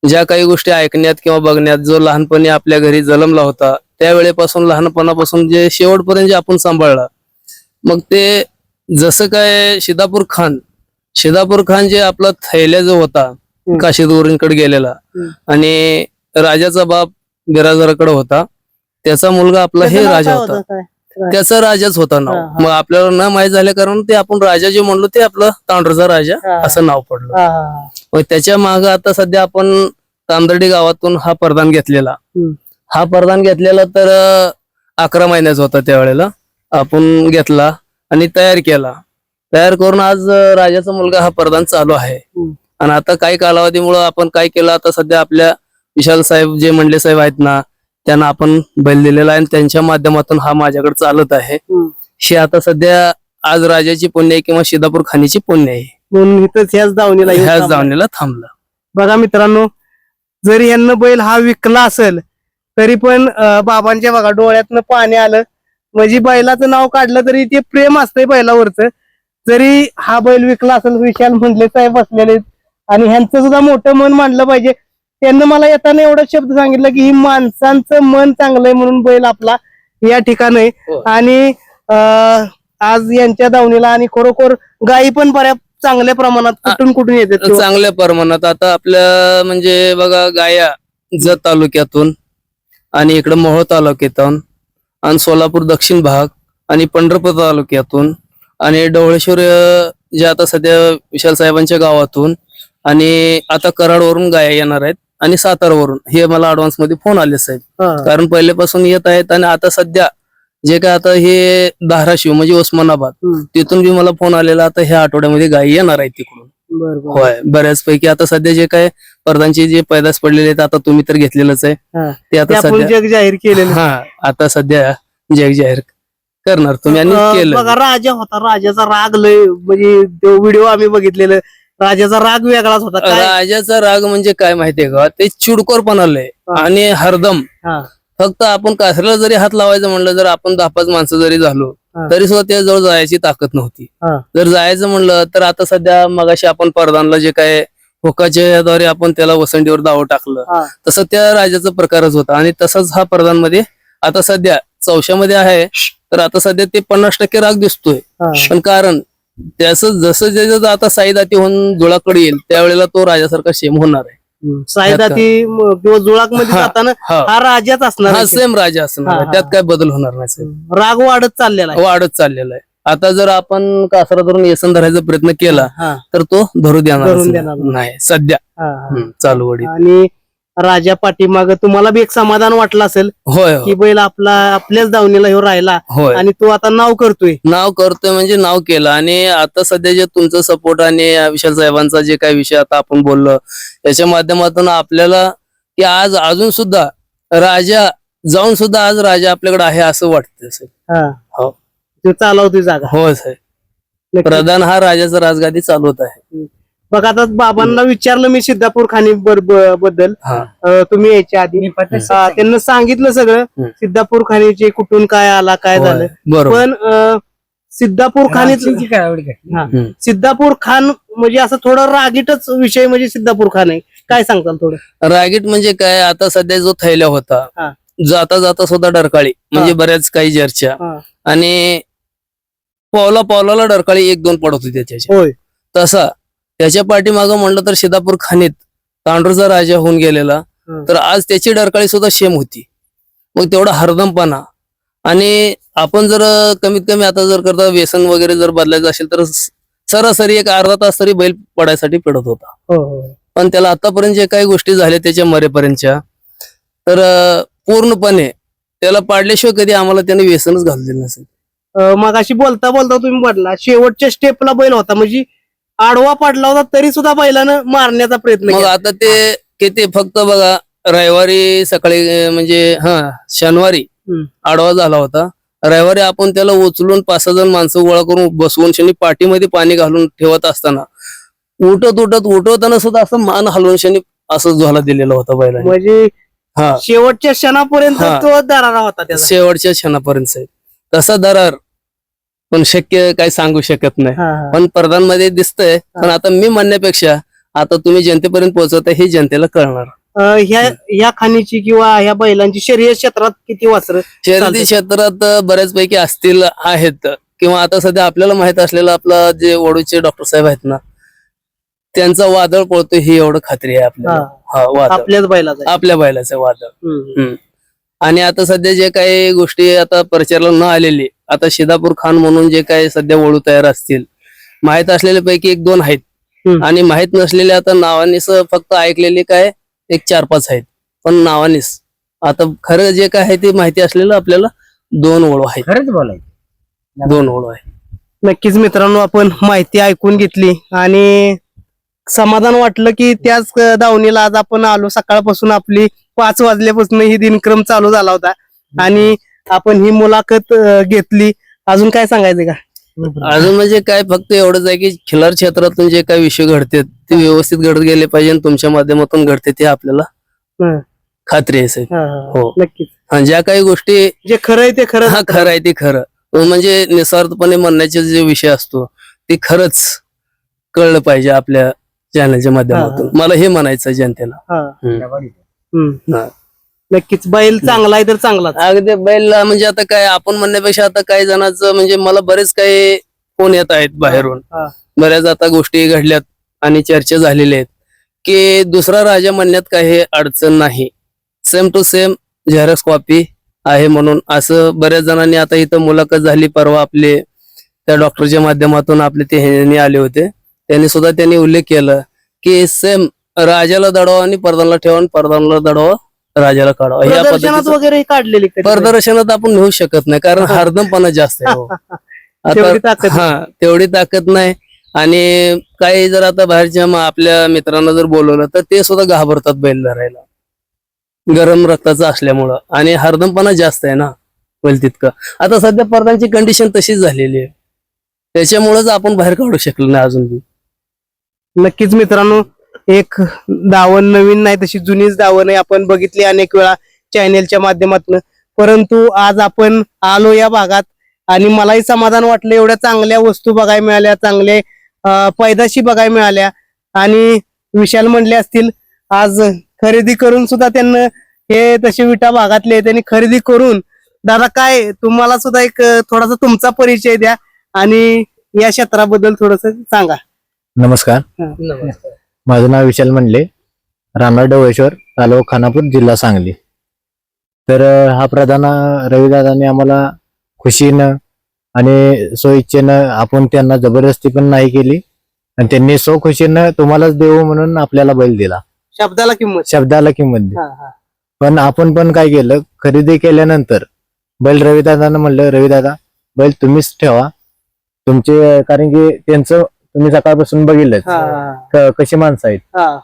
ज्या काही गोष्टी ऐकण्यात किंवा बघण्यात, जो लहानपणी आपल्या घरी जन्मला होता त्यावेळेपासून लहानपणापासून जे शेवटपर्यंत जे आपण सांभाळला, मग ते जसं काय सिद्धापूर खान जे आपला थैल्या जो होता काशीदवरूनकडे गेलेला, आणि राजाचा बाप बिराजराकडे होता, त्याचा मुलगा आपला हे राजा होता, त्याचा राजाच होता नाव. मग आपल्याला न माहीत झाल्या कारण ते आपण राजा जे म्हणलो ते आपलं तांडोरचा राजा असं नाव पडलं. मग त्याच्या माग आता सध्या आपण तांदर्डी गावातून हा परदान घेतलेला. हा परदान घेतलेला तर 11 महिन्याचा होता त्यावेळेला आपण घेतला आणि तयार केला. तयार करून आज राजाचा मुलगा हा परदान चालू आहे. आणि आता काही कालावधीमुळे आपण काय केलं, आता सध्या आपल्या विशाल साहेब जे मंडले साहेब आहेत ना, त्यांना आपण बैल दिलेला आहे आणि त्यांच्या माध्यमातून हा माझ्याकडे चालत आहे. हे आता सध्या आज राजाची पुण्य आहे किंवा सिद्धापूर खानीची पुण्य आहे, म्हणून इथंच ह्याच दावणीला थांबला. बघा मित्रांनो, जरी यांना बैल हा विकला असेल तरी पण बाबांच्या बघा डोळ्यातनं पाणी आलं. म्हणजे बैलाचं नाव काढलं तरी ते प्रेम असतंय बैलावरचं. जरी हा बैल विकला असेल, विशाल मंडले साहेब बसलेले आणि ह्यांचं सुद्धा मोठं मन मांडलं पाहिजे. त्यांना मला येताना एवढा शब्द सांगितलं की ही माणसांचं मन चांगलंय म्हणून बैल आपला या ठिकाणी. आणि आज यांच्या दावणीला आणि खरोखर गायी पण बऱ्याच चांगल्या प्रमाणात कुठून येतात, चांगल्या प्रमाणात. आता आपल्या म्हणजे बघा गाया जत तालुक्यातून आणि इकडं मोहोळ तालुक्यातून आणि सोलापूर दक्षिण भाग आणि पंढरपूर तालुक्यातून आणि ढवळेश्वर जे आता सध्या विशाल साहेबांच्या गावातून आणि आता कराडवरून गाया येणार आहेत आणि सातारावरून हे मला ऍडव्हान्स मध्ये फोन आले साहेब. कारण पहिल्यापासून येत आहेत आणि आता सध्या जे काय आता हे धाराशिव म्हणजे उस्मानाबाद तिथून बी मला फोन आलेला आता ह्या आठवड्यामध्ये गायी येणार आहेत तिकडून. होय बऱ्याचपैकी आता सध्या जे काय स्पर्धांची जे पैदास पडलेले आहेत आता तुम्ही तर घेतलेलंच आहे ते आता सध्या जग जाहीर केलेलं. आता सध्या जग जाहीर करणार तुम्ही आणि केलं. बघा राजा होता, राजाचा राग लय म्हणजे तो व्हिडिओ आम्ही बघितलेलं, राजाचा राग वेगळाच होता. काय? राजाचा राग म्हणजे काय माहितीये का, ते चिडकोरपणा आलंय आणि हरदम फक्त आपण कासऱ्याला जरी हात लावायचं म्हणलं, जर आपण 10-5 माणसं जरी झालो तरी सुद्धा त्याजवळ जायची ताकद नव्हती. जर जायचं म्हणलं तर आता सध्या मगाशी आपण प्रधानला जे काय हुकाच्या द्वारे आपण त्याला वसंतीवर दाव टाकलं तसं त्या राजाचा प्रकारच होता. आणि तसंच हा प्रधानमध्ये आता सध्या 400मध्ये आहे तर आता सध्या ते 50% राग दिसतोय. पण कारण त्याचं जसं जसं आता साईदाती होऊन जुळाकडे येईल त्यावेळेला तो राजासारखा सेम होणार आहे. साईदाती किंवा जुळाक मध्ये जाताना हा राजाच असणार, हा सेम राजा असणार आहे. त्यात काय बदल होणार नाही साहेब. राग वाढत चाललेला आहे. वाढत चाललेला आहे. आता जर आपण कासरा धरून येसन धरायचा प्रयत्न केला तर तो धरू देणार नाही सध्या चालू वडी. आणि राजा पाठीमाग तुम्हाला बी एक समाधान वाटलं असेल होय की बैल आपल्याच दावणीला ह्यो राहिला होय. आणि तो आता नाव करतोय म्हणजे नाव केलं. आणि आता सध्या जे तुमचं सपोर्ट आणि विशाल साहेबांचा जे काही विषय आता आपण बोललो याच्या माध्यमातून आपल्याला की आज अजून सुद्धा राजा जाऊन सुद्धा आज राजा आपल्याकडे आहे असं वाटतं साहेब. हो तो चालवतोय जागा. हो साहेब, प्रधान हा राजाचा राजगादी चालवत आहे. बघा आता बाबांना विचारलं मी सिद्धापूर खाणी बद्दल तुम्ही यायच्या आधी त्यांना सांगितलं सगळं सिद्धापूर खाणीचे कुठून काय आला काय झालं. पण सिद्धापूर खाणीची काय सिद्धापूर खान म्हणजे असं थोडं रागीटच विषय म्हणजे सिद्धापूर खान आहे. काय सांगताल थोडं? रागीट म्हणजे काय, आता सध्या जो थैल्या होता जाता जाता सुद्धा डरकाळी म्हणजे बऱ्याच काही चर्चा आणि पावलाला डरकाळी 1-2 पडत होती त्याच्या. तसा त्याच्या पाठीमागं म्हणलं तर सिद्धापूर खाणीत तांडूरचा राजा होऊन गेलेला तर आज त्याची डरकाळी सुद्धा सेम होती. मग तेवढा हरदमपणा आणि आपण जर कमीत कमी आता जर करता व्यसन वगैरे जर बदलायचं असेल तर सरासरी एक अर्धा तास तरी बैल पडायसाठी पडत होता. पण त्याला आतापर्यंत जे काही गोष्टी झाल्या त्याच्या मरेपर्यंतच्या तर पूर्णपणे त्याला पाडल्याशिवाय कधी आम्हाला त्याने व्यसनच घाललेलं नसेल. मग अशी बोलता बोलता तुम्ही म्हटला शेवटच्या स्टेपला बैल होता म्हणजे आडवा पडला होता तरी सुद्धा बैलानं मारण्याचा प्रयत्न मग केला. आता ते किती फक्त बघा रविवारी सकाळी म्हणजे शनिवारी आडवा झाला होता. रविवारी आपण त्याला उचलून 5-6 जण माणसं गोळा करून बसवून शनी पाठीमध्ये पाणी घालून ठेवत असताना उठवताना सुद्धा असं मान हलवून शनी असं झोला दिलेला होता बैलाने. म्हणजे शेवटच्या क्षणापर्यंत तो दरारा होता त्याचा. शेवटच्या क्षणापर्यंत साहेब तसा दरार पण शक्य काही सांगू शकत नाही. पण प्रधानमध्ये दिसतंय. पण आता मी म्हणण्यापेक्षा आता तुम्ही जनतेपर्यंत पोहोचवता हे जनतेला कळणार. ह्या खाणीची किंवा ह्या बैलांची शर्यत क्षेत्रात किती वासर शर्यती क्षेत्रात बऱ्याचपैकी असतील आहेत किंवा आता सध्या आपल्याला माहित असलेलं आपलं जे वडूचे डॉक्टर साहेब आहेत ना त्यांचा वादळ पळतो ही एवढं खात्री आहे आपल्याला. आपल्या बैलाचं वादळ. आणि आता सध्या जे काही गोष्टी आता प्रचारला न आलेली आता सिद्धापूर खान म्हणून जे काही सध्या वळू तयार असतील माहित असलेल्या पैकी 1-2 आहेत आणि माहित नसलेले आता नावानीच फक्त ऐकलेले काय 1-4-5 आहेत. पण नावानीच आता खरं जे काय आहे ते माहिती असलेलं आपल्याला 2 वळू आहेत. खरंच बोलायचं 2 वळू आहे. नक्कीच मित्रांनो आपण माहिती ऐकून घेतली आणि समाधान वाटलं की त्याच दावणीला आज आपण आलो. सकाळपासून आपली 5 वाजल्यापासून ही दिनक्रम चालू झाला होता आणि आपण ही मुलाखत घेतली. अजून काय सांगायचं का? अजून म्हणजे काय फक्त एवढंच आहे की खिलार क्षेत्रातून जे काही विषय घडतात ते व्यवस्थित घडत गेले पाहिजे आणि तुमच्या माध्यमातून घडते ते आपल्याला खात्री आहे साहेब. हो नक्कीच. ज्या काही गोष्टी जे खरं आहे ते खरं खरं आहे ते खरं म्हणजे निस्वार्थपणे म्हणण्याचे जे विषय असतो ते खरंच कळलं पाहिजे आपल्या चॅनलच्या माध्यमातून. मला हे म्हणायचं जनतेला. नक्कीच बैल चांगला आहे तर चांगला. अगदी बैलला म्हणजे आता काय आपण म्हणण्यापेक्षा आता काही जणांचं म्हणजे मला बरेच काही फोन येत आहेत बाहेरून. बऱ्याच आता गोष्टी घडल्यात आणि चर्चा झालेल्या आहेत की दुसरा राजा म्हणण्यात काही अडचण नाही. Same to same Xerox copy आहे म्हणून असं बऱ्याच जणांनी आता इथं मुलाखत झाली परवा आपले त्या डॉक्टरच्या माध्यमातून आपले ते हे आले होते त्यांनी सुद्धा त्यांनी उल्लेख केला की सेम राजाला दडवा आणि प्रधानला ठेवा आणि प्रधानला दडवा राजाला काढावा या प्रदर्शनात पद्धतीचं वगैरे काढलेली कधी? प्रदर्शनात आपण नेऊ शकत नाही कारण हरदमपणा जास्त आहे हो. तेवढी ताकद आता हा तेवढी ताकद नाही आणि काही जर आता बाहेरच्या आपल्या मित्रांना जर बोलवलं तर ते सुद्धा घाबरतात बैल धरायला गरम रक्ताचं असल्यामुळं आणि हरदमपणा जास्त आहे ना बैल तितकं आता सध्या प्रधानची कंडिशन तशीच झालेली आहे त्याच्यामुळेच आपण बाहेर काढू शकलो नाही अजून बी. नक्कीच मित्रांनो, एक दावण नवीन नाही तशी जुनीच दावण आहे, आपण बघितली अनेक वेळा चॅनेलच्या माध्यमातून. परंतु आज आपण आलो या भागात आणि मलाही समाधान वाटलं, एवढ्या चांगल्या वस्तू बघायला मिळाल्या, चांगले पैदाशी बघायला मिळाल्या. आणि विशाल म्हणले असतील आज खरेदी करून सुद्धा त्यांना हे तसे विटा भागातले त्यांनी खरेदी करून. दादा काय तुम्हाला सुद्धा एक थोडासा तुमचा परिचय द्या आणि या क्षेत्राबद्दल थोडस सांगा. नमस्कार, नमस्कार. माझं नाव विशाल मंडले, राहणार डवळेश्वर, तालुका खानापूर, जिल्हा सांगली. तर हा प्रधान रविदादाने आम्हाला खुशीनं आणि स्वइच्छेनं, आपण त्यांना जबरदस्ती पण नाही केली आणि त्यांनी खुशीनं तुम्हालाच देऊ म्हणून आपल्याला बैल दिला. शब्दाला किंमत. शब्दाला किंमत दिली. हा, हा. पण आपण पण काय केलं, खरेदी केल्यानंतर बैल रविदादानं म्हणलं, रविदादा बैल तुम्हीच ठेवा तुमचे, कारण की त्यांचं तुम्ही सकाळपासून बघितलं हा, कशी माणसं आहेत. हा.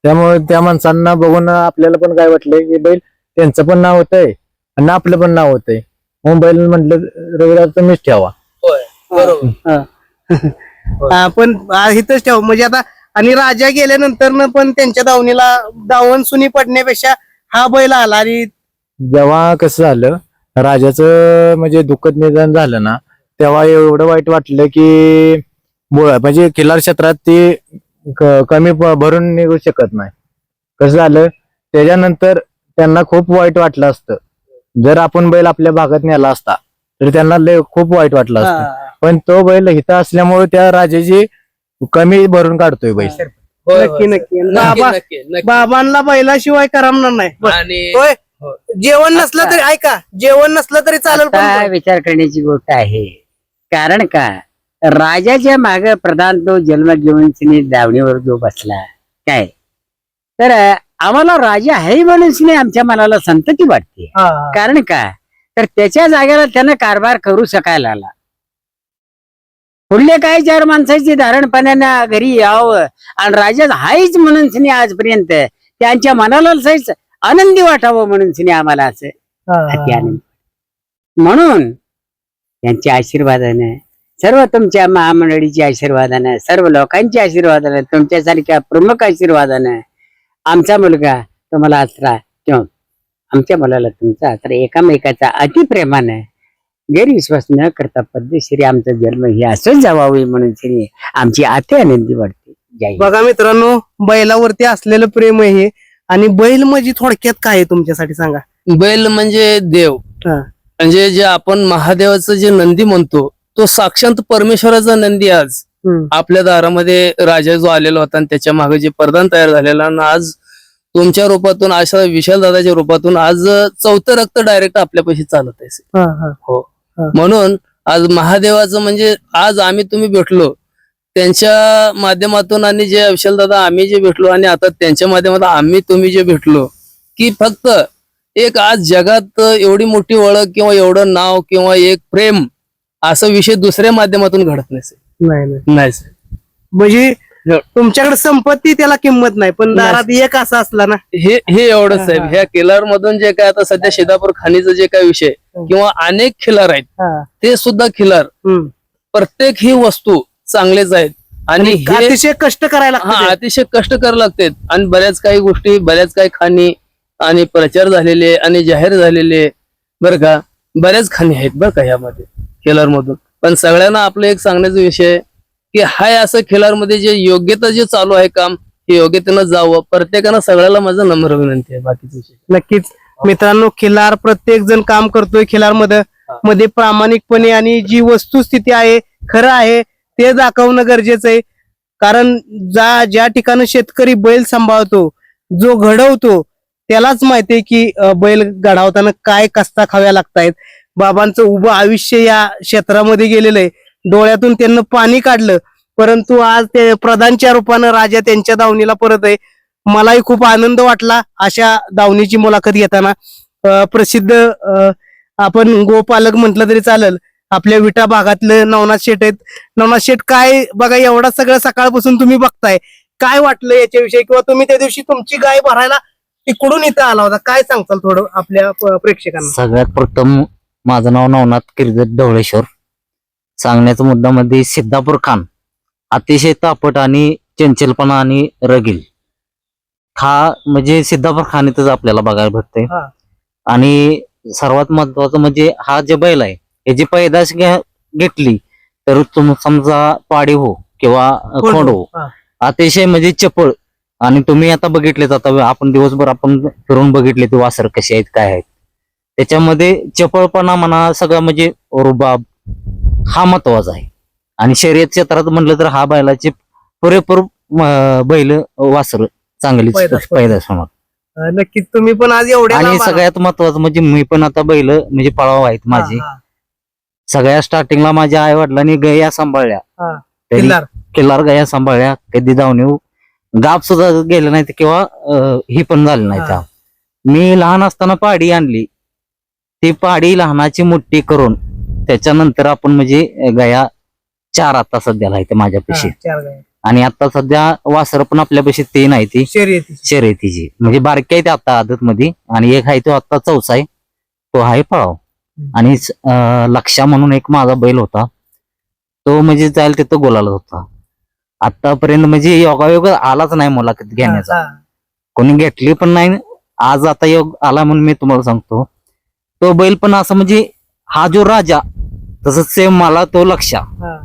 त्यामुळे त्या माणसांना बघून आपल्याला पण काय वाटलंय की बैल त्यांचं पण नाव होतंय आणि आपलं पण नाव होतंय. मग बैल म्हटलं रविदादा तुम्हीच ठेवा. होय बरोबर. पण इथंच ठेव म्हणजे आता. आणि राजा गेल्यानंतर पण त्यांच्या दावणीला दावण सुनी पडण्यापेक्षा हा बैल आला. आणि जेव्हा कसं झालं, राजाचं म्हणजे दुःखद निधन झालं ना, तेव्हा एवढं वाईट वाटलं की म्हणजे खिलार क्षेत्रात ती कमी भरून निघू शकत नाही. कसं झालं, त्याच्यानंतर त्यांना खूप वाईट वाटलं असतं. जर आपण बैल आपल्या भागात नेला असता तर त्यांना खूप वाईट वाटलं असतं. पण तो बैल इथं असल्यामुळे त्या राजाची कमी भरून काढतोय बैल. होय, नक्की होय. नक्की नक्की, नक्की, नक्की. बाबांना बैलाशिवाय करमणार नाही. आणि होय, हो. जेवण नसलं तरी ऐका, जेवण नसलं तरी चालेल. आता विचार करण्याची गोष्ट आहे. कारण का राजाच्या माग प्रधान तो जन्म घेऊन तिने दावणीवर जो बसला काय, तर आम्हाला राजा आहे म्हणून तिने आमच्या मनाला संतती वाटते. कारण का तर त्याच्या जागेला त्यानं कारभार करू शकायला आला. पुढले काय चार माणसाची धारणपणानं घरी यावं आणि राजा हायच म्हणून तिने आजपर्यंत त्यांच्या मनाला सहीच आनंदी वाटावं म्हणून तिने आम्हाला असं अति आनंद. म्हणून त्यांच्या आशीर्वादाने, सर्व तुमच्या महामंडळीच्या आशीर्वादाने, सर्व लोकांच्या आशीर्वादाने, तुमच्यासारख्या प्रमुख आशीर्वादाने आमचा मुलगा तुम्हाला आसरा किंवा आमच्या मुलाला तुमचा आसरा एकामेकाचा अतिप्रेमाने गैरविश्वास न करता पद्धतशीर आमचा जन्म हे असंच जावावी म्हणून तिने आमची अति आनंदी वाटते. जय. बघा मित्रांनो, बैलावरती असलेलं प्रेम आहे हे. आणि बैल म्हणजे थोडक्यात काय आहे तुमच्यासाठी सांगा. बैल म्हणजे देव, हा. म्हणजे जे आपण महादेवाचं जे नंदी म्हणतो तो साक्षात परमेश्वराचा नंदी आज आपल्या दारामध्ये राजा जो आलेला होता आणि त्याच्या मागे जे प्रधान तयार झालेला आणि आज तुमच्या रूपातून अशा विशाल दादाच्या रूपातून आज चौथं रक्त डायरेक्ट आपल्यापाशी चालत आहे. हो, म्हणून आज महादेवाचं म्हणजे आज आम्ही तुम्ही भेटलो त्यांच्या माध्यमातून आणि जे विशाल दादा आम्ही जे भेटलो आणि आता त्यांच्या माध्यमातून आम्ही तुम्ही जे भेटलो, की फक्त एक आज जगात एवढी मोठी ओळख किंवा एवढं नाव किंवा एक प्रेम असा विषय दुसऱ्या माध्यमातून घडत नाही. म्हणजे तुमच्याकडे संपत्ती त्याला किंमत नाही, पण दारात एक असा असला ना, हे एवढंच साहेब. ह्या खिलार मधून जे काय आता सध्या शिदापूर खाणीचं जे काय विषय किंवा अनेक खिलार आहेत ते सुद्धा खिलार प्रत्येक ही वस्तू चांगलेच आहेत आणि हे अतिशय कष्ट करायला अतिशय कष्ट करायला लागतात. आणि बऱ्याच काही गोष्टी, बऱ्याच काही खाणी आणि प्रचार झालेले आणि जाहीर झालेले बरं का, बऱ्याच खाणी आहेत बरं का ह्यामध्ये खिलार मधून. पण सगळ्यांना आपलं एक सांगण्याचा विषय की हाय असं खिलारमध्ये जे योग्यता जे चालू आहे काम हे योग्यतेनं जावं. प्रत्येकानं सगळ्याला माझं नम्र विनंती आहे. बाकीचे विषय नक्कीच मित्रांनो, खिलार प्रत्येक जण काम करतोय खिलार मध्ये प्रामाणिकपणे आणि जी वस्तुस्थिती आहे खरं आहे ते दाखवणं गरजेचं आहे. कारण ज्या ठिकाणी शेतकरी बैल सांभाळतो, जो घडवतो त्यालाच माहितीये की बैल घडवताना काय कष्टा खाव्या लागतायत. बाबांचं उभं आयुष्य या क्षेत्रामध्ये गेलेलं आहे. डोळ्यातून त्यांना पाणी काढलं, परंतु आज ते प्रधानच्या रूपानं राजा त्यांच्या दावणीला परत आहे. मलाही खूप आनंद वाटला अशा दावणीची मुलाखत घेताना. प्रसिद्ध आपण गोपालक म्हटलं तरी चालेल, आपल्या विटा भागातलं नवनाथ शेठ आहेत. नवनाथ शेठ, काय बघा एवढा सगळं सकाळपासून तुम्ही बघताय, काय वाटलं याच्याविषयी, किंवा तुम्ही त्या दिवशी तुमची गाय भरायला तिकडून इथं आला होता, काय सांगताल थोडं आपल्या प्रेक्षकांना? सगळ्यात प्रथम माझं नाव नवनाथ किर्जत ढवळेश्वर. सांगण्याचा मुद्दा मध्ये सिद्धापूर खान अतिशय तापट आणि चंचलपणा आणि रगील हा म्हणजे सिद्धापूर खान इथंच आपल्याला बघायला भेटतंय. हा. आणि सर्वात महत्वाचं म्हणजे हा जे बैल आहे याची पैदाश घेतली तर समजा पाडी हो किंवा खोंड हो, हा. अतिशय म्हणजे चपळ. आणि तुम्ही आता बघितलेत, आता आपण दिवसभर आपण फिरून बघितले ते वासर कसे आहेत काय आहेत, त्याच्यामध्ये चपळपणा म्हणा सगळं म्हणजे रुबाब हा महत्वाचा आहे. आणि शर्यत क्षेत्रात म्हटलं तर हा बैलाचे पुरेपूर बैल वासर चांगलीच पैदास होणार. नक्कीच तुम्ही पण आज एवढ्या आणि लांब आला. सगळ्यात महत्वाचं म्हणजे मी पण आता बैल म्हणजे पळाव आहेत माझे. हा, सगळ्या स्टार्टिंगला माझ्या आई वडिलांनी गया सांभाळल्या, हा. तरी किल्लार. किल्लार गया सांभाळल्या, कधी जाऊन गाप सुद्धा गेलं नाही किंवा ही पण झाली नाही. त्या मी लहान असताना पाडी आणली, ती पाडी लहानाची मोठी करून त्याच्यानंतर आपण म्हणजे गया 4 आता सध्याला आहे माझ्यापाशी. हा, 4 गाय. आणि आता सध्या वासर पण आपल्यापाशी 3 आहे ती शर्यती. शर्यतीची, म्हणजे बारकी आहे ते आता आदत मध्ये, आणि एक आहे तो आता 4था आहे, तो आहे पळाव. आणि लक्षा म्हणून एक माझा बैल होता, तो म्हणजे जायला तिथं गोलाला होता. आतापर्यंत म्हणजे योगायोग आलाच नाही मुलाखत घेण्याचा, हा, कोणी घेतली पण नाही. आज आता योग आला म्हणून मी तुम्हाला सांगतो, तो बैल पण असं म्हणजे हा जो राजा तसंच सेम मला तो लक्षा. हा,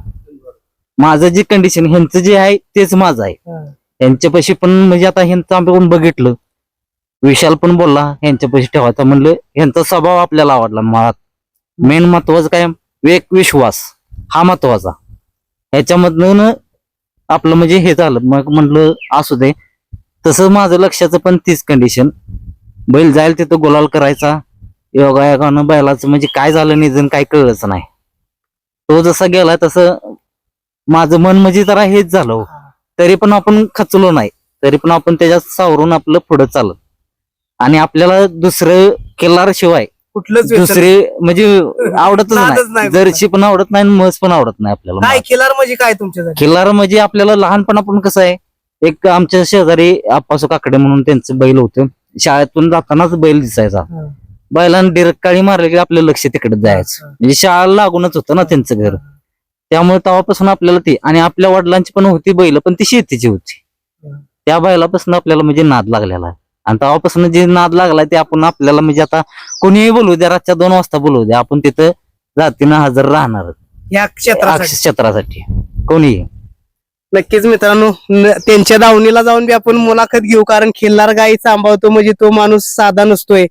माझं जे कंडिशन ह्यांचं जे आहे तेच माझं आहे. हा. यांच्यापाशी पण म्हणजे आता ह्यांचं आपण बघितलं, विशाल पण बोलला ह्यांच्यापाशी ठेवायचा, म्हणलं ह्यांचा स्वभाव आपल्याला आवडला. मुळात मेन महत्वाचं काय, एक विश्वास हा महत्वाचा. ह्याच्यामधून आपलं म्हणजे हे झालं. मग म्हणलं असू दे, तसं माझं लक्षाचं पण तीच कंडिशन, बैल जाईल तिथं गुलाल करायचा. योगायोगानं बैलाचं म्हणजे काय झालं निधन काय कळलंच नाही. तो जसा गेला तसं माझं मन म्हणजे जरा हेच झालं. तरी पण आपण खचलो नाही, तरी पण आपण त्याच्यात सावरून आपलं पुढे चालत. आणि आपल्याला दुसरं किल्लार शिवाय कुठलंच व्यसन. दुसरे म्हणजे आवडतच नादच नाही. नाही. जर्सी पण आवडत नाही, म्हस पण आवडत नाही आपल्याला. काय खिलार म्हणजे काय तुमच्यासाठी? किल्लार म्हणजे आपल्याला लहानपणापासून कसं आहे, एक आमच्या शेजारी आप्पासू काकडे म्हणून त्यांचं बैल होतं, शाळेतून जातानाच बैल दिसायचा. हा. बैलांना डिरेक्ट काळी मारली की आपलं लक्ष तिकडे जायचं, म्हणजे शाळा लागूनच होतं ना त्यांचं घर. त्यामुळे तेव्हापासून आपल्याला ती, आणि आपल्या वडिलांची पण होती बैल, पण ती शेतीची होती. त्या बैलापासून आपल्याला म्हणजे नाद लागलेला आहे. आणि तेव्हापासून जे नाद लागलाय ते आपण आपल्याला म्हणजे आता कोणीही बोलू द्या, रातच्या 2 वाजता बोलू द्या, आपण तिथं जातीनं हजर राहणार या क्षेत्रासाठी. क्षेत्रासाठी कोणीही. नक्कीच मित्रांनो, त्यांच्या दावणीला जाऊन बी आपण मुलाखत घेऊ, कारण खिल्लार गाई सांभाळतो म्हणजे तो माणूस साधा नसतोय.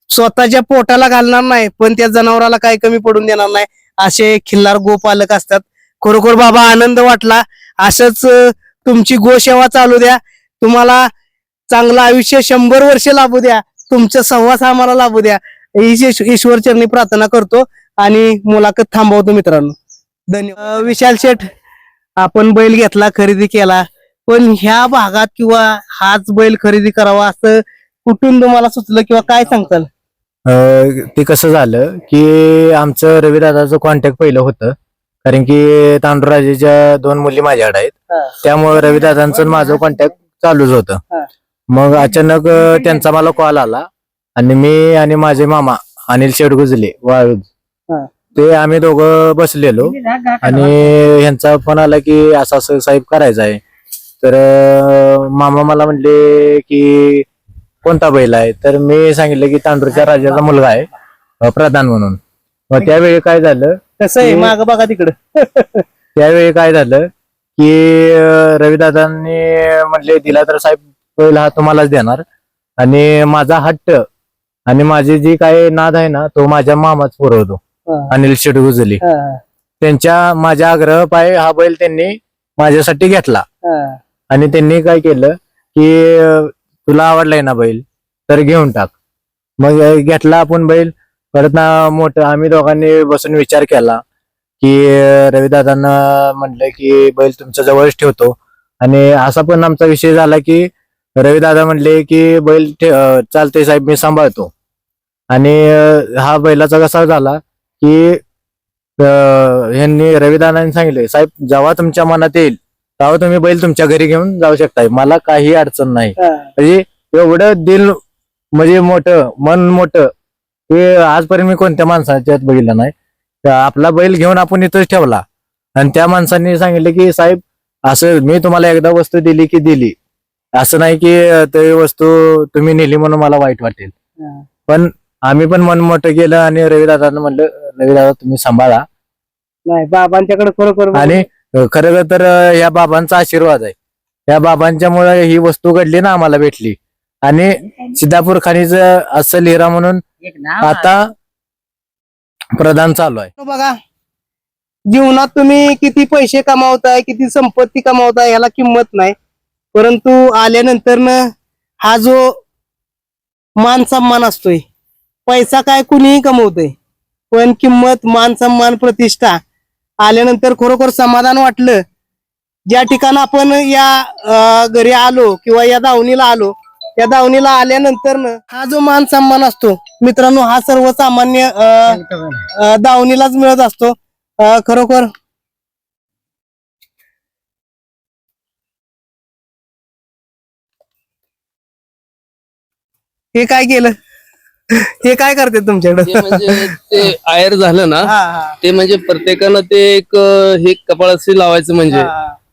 स्वतःच्या पोटाला घालणार नाही, पण त्या जनावराला काही कमी पडून देणार नाही, असे खिल्लार गोपालक असतात. खरोखर बाबा आनंद वाटला. असंच तुमची गोसेवा चालू द्या, तुम्हाला चांगलं आयुष्य 100 वर्ष लाभू द्या, तुमचा सहवास आम्हाला लाभू द्या, ईश्वर चरणी प्रार्थना करतो आणि मुलाखत थांबवतो मित्रांनो. धन्यवाद. विशाल शेठ, आपण बैल घेतला, खरेदी केला, पण ह्या भागात किंवा हाच बैल खरेदी करावा असं कुठून तुम्हाला सुचलं किंवा काय सांगताल? ते कसं झालं की आमचं रविदादाचं कॉन्टॅक्ट पहिलं होतं, कारण की तांडूराजेच्या 2 मुली माझ्याकडे आहेत, त्यामुळे रविदादांचं माझं कॉन्टॅक्ट चालूच होतं. मग अचानक त्यांचा मला कॉल आला, आणि मी आणि माझे मामा अनिल शेठ गुजले वाळूज, ते आम्ही दोघं बसलेलो, आणि ह्यांचा फोन आला की असं असं साहेब करायचं आहे. तर मामा मला म्हणले की कोणता बैल आहे, तर मी सांगितलं की तांडूरच्या राजाचा मुलगा आहे प्रधान म्हणून. मग त्यावेळी काय झालं, कसं आहे माग बघा तिकडं. त्यावेळी काय झालं की रविदादांनी म्हटले दिला तर साहेब बैल हा तुम्हालाच देणार, आणि माझा हट्ट आणि माझी जी काय नाद आहे ना तो माझ्या मामाच पुरवतो, अनिल शेठ गुजली. त्यांच्या माझ्या आग्रह पाय हा बैल त्यांनी माझ्यासाठी घेतला. आणि त्यांनी काय केलं की तुला आवडलाय ना बैल, तर घेऊन टाक. मग घेतला आपण बैल. परत ना मोठं आम्ही दोघांनी बसून विचार केला की रविदादांना म्हटलं की बैल तुमच्या जवळच ठेवतो. आणि असा पण आमचा विषय झाला की रविदादा म्हणले की बैल चालते साहेब मी सांभाळतो. आणि हा बैलाचा कसा झाला की ह्यांनी रविदादांनी सांगितले साहेब जेव्हा तुमच्या मनात येईल तेव्हा तुम्ही बैल तुमच्या घरी घेऊन जाऊ शकताय, मला काही अडचण नाही. म्हणजे एवढं दिल म्हणजे मोठं मन मोठं हे आजपर्यंत मी कोणत्या माणसाच्यात बघितलं नाही. आपला बैल घेऊन आपण इथंच ठेवला आणि त्या माणसांनी सांगितले की साहेब असं मी तुम्हाला एकदा वस्तू दिली की दिली, असं नाही की ते वस्तू तुम्ही नेली म्हणून मला वाईट वाटेल. पण आम्ही पण मन मोठं केलं आणि रविदादांना म्हणलं रविदादा तुम्ही सांभाळा. नाही बाबांच्याकडे खरोखर आणि खरं तर या बाबांचा आशीर्वाद आहे. या बाबांच्यामुळे ही वस्तू घडली ना आम्हाला भेटली. आणि सिद्धापूर खाणीचं असं लिरा म्हणून आता प्रदान चालू आहे. बघा जीवनात तुम्ही किती पैसे कमावताय, किती संपत्ती कमावताय ह्याला किंमत नाही, परंतु आल्यानंतर हा जो मान सन्मान असतोय, पैसा काय कुणीही कमवतोय, पण किंमत मान सन्मान प्रतिष्ठा आल्यानंतर खरोखर समाधान वाटलं. ज्या ठिकाणी आपण या घरी आलो किंवा या दावणीला आलो, त्या दावणीला आल्यानंतर हा जो मान सन्मान असतो मित्रांनो, हा सर्वसामान्य दावणीलाच मिळत असतो. खरोखर हे काय केलं, हे काय करते तुमच्याकडे? हे म्हणजे ते आयर झालं ना, ते म्हणजे प्रत्येकानं ते एक हे कपाळाशी लावायचं. म्हणजे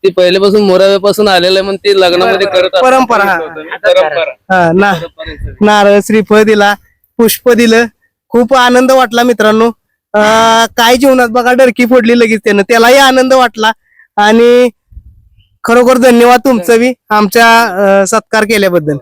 ते पहिल्यापासून मोराव्यापासून आलेलं आहे, म्हणून ते लग्नामध्ये करत असतात. परंपरा. नारळ श्रीफळ दिला, पुष्प दिलं, खूप आनंद वाटला मित्रांनो. काय जीवनात बघा डरकी फोडली लगेच त्यानं, त्यालाही आनंद वाटला. आणि खरोखर धन्यवाद तुमचं बी आमच्या सत्कार केल्याबद्दल.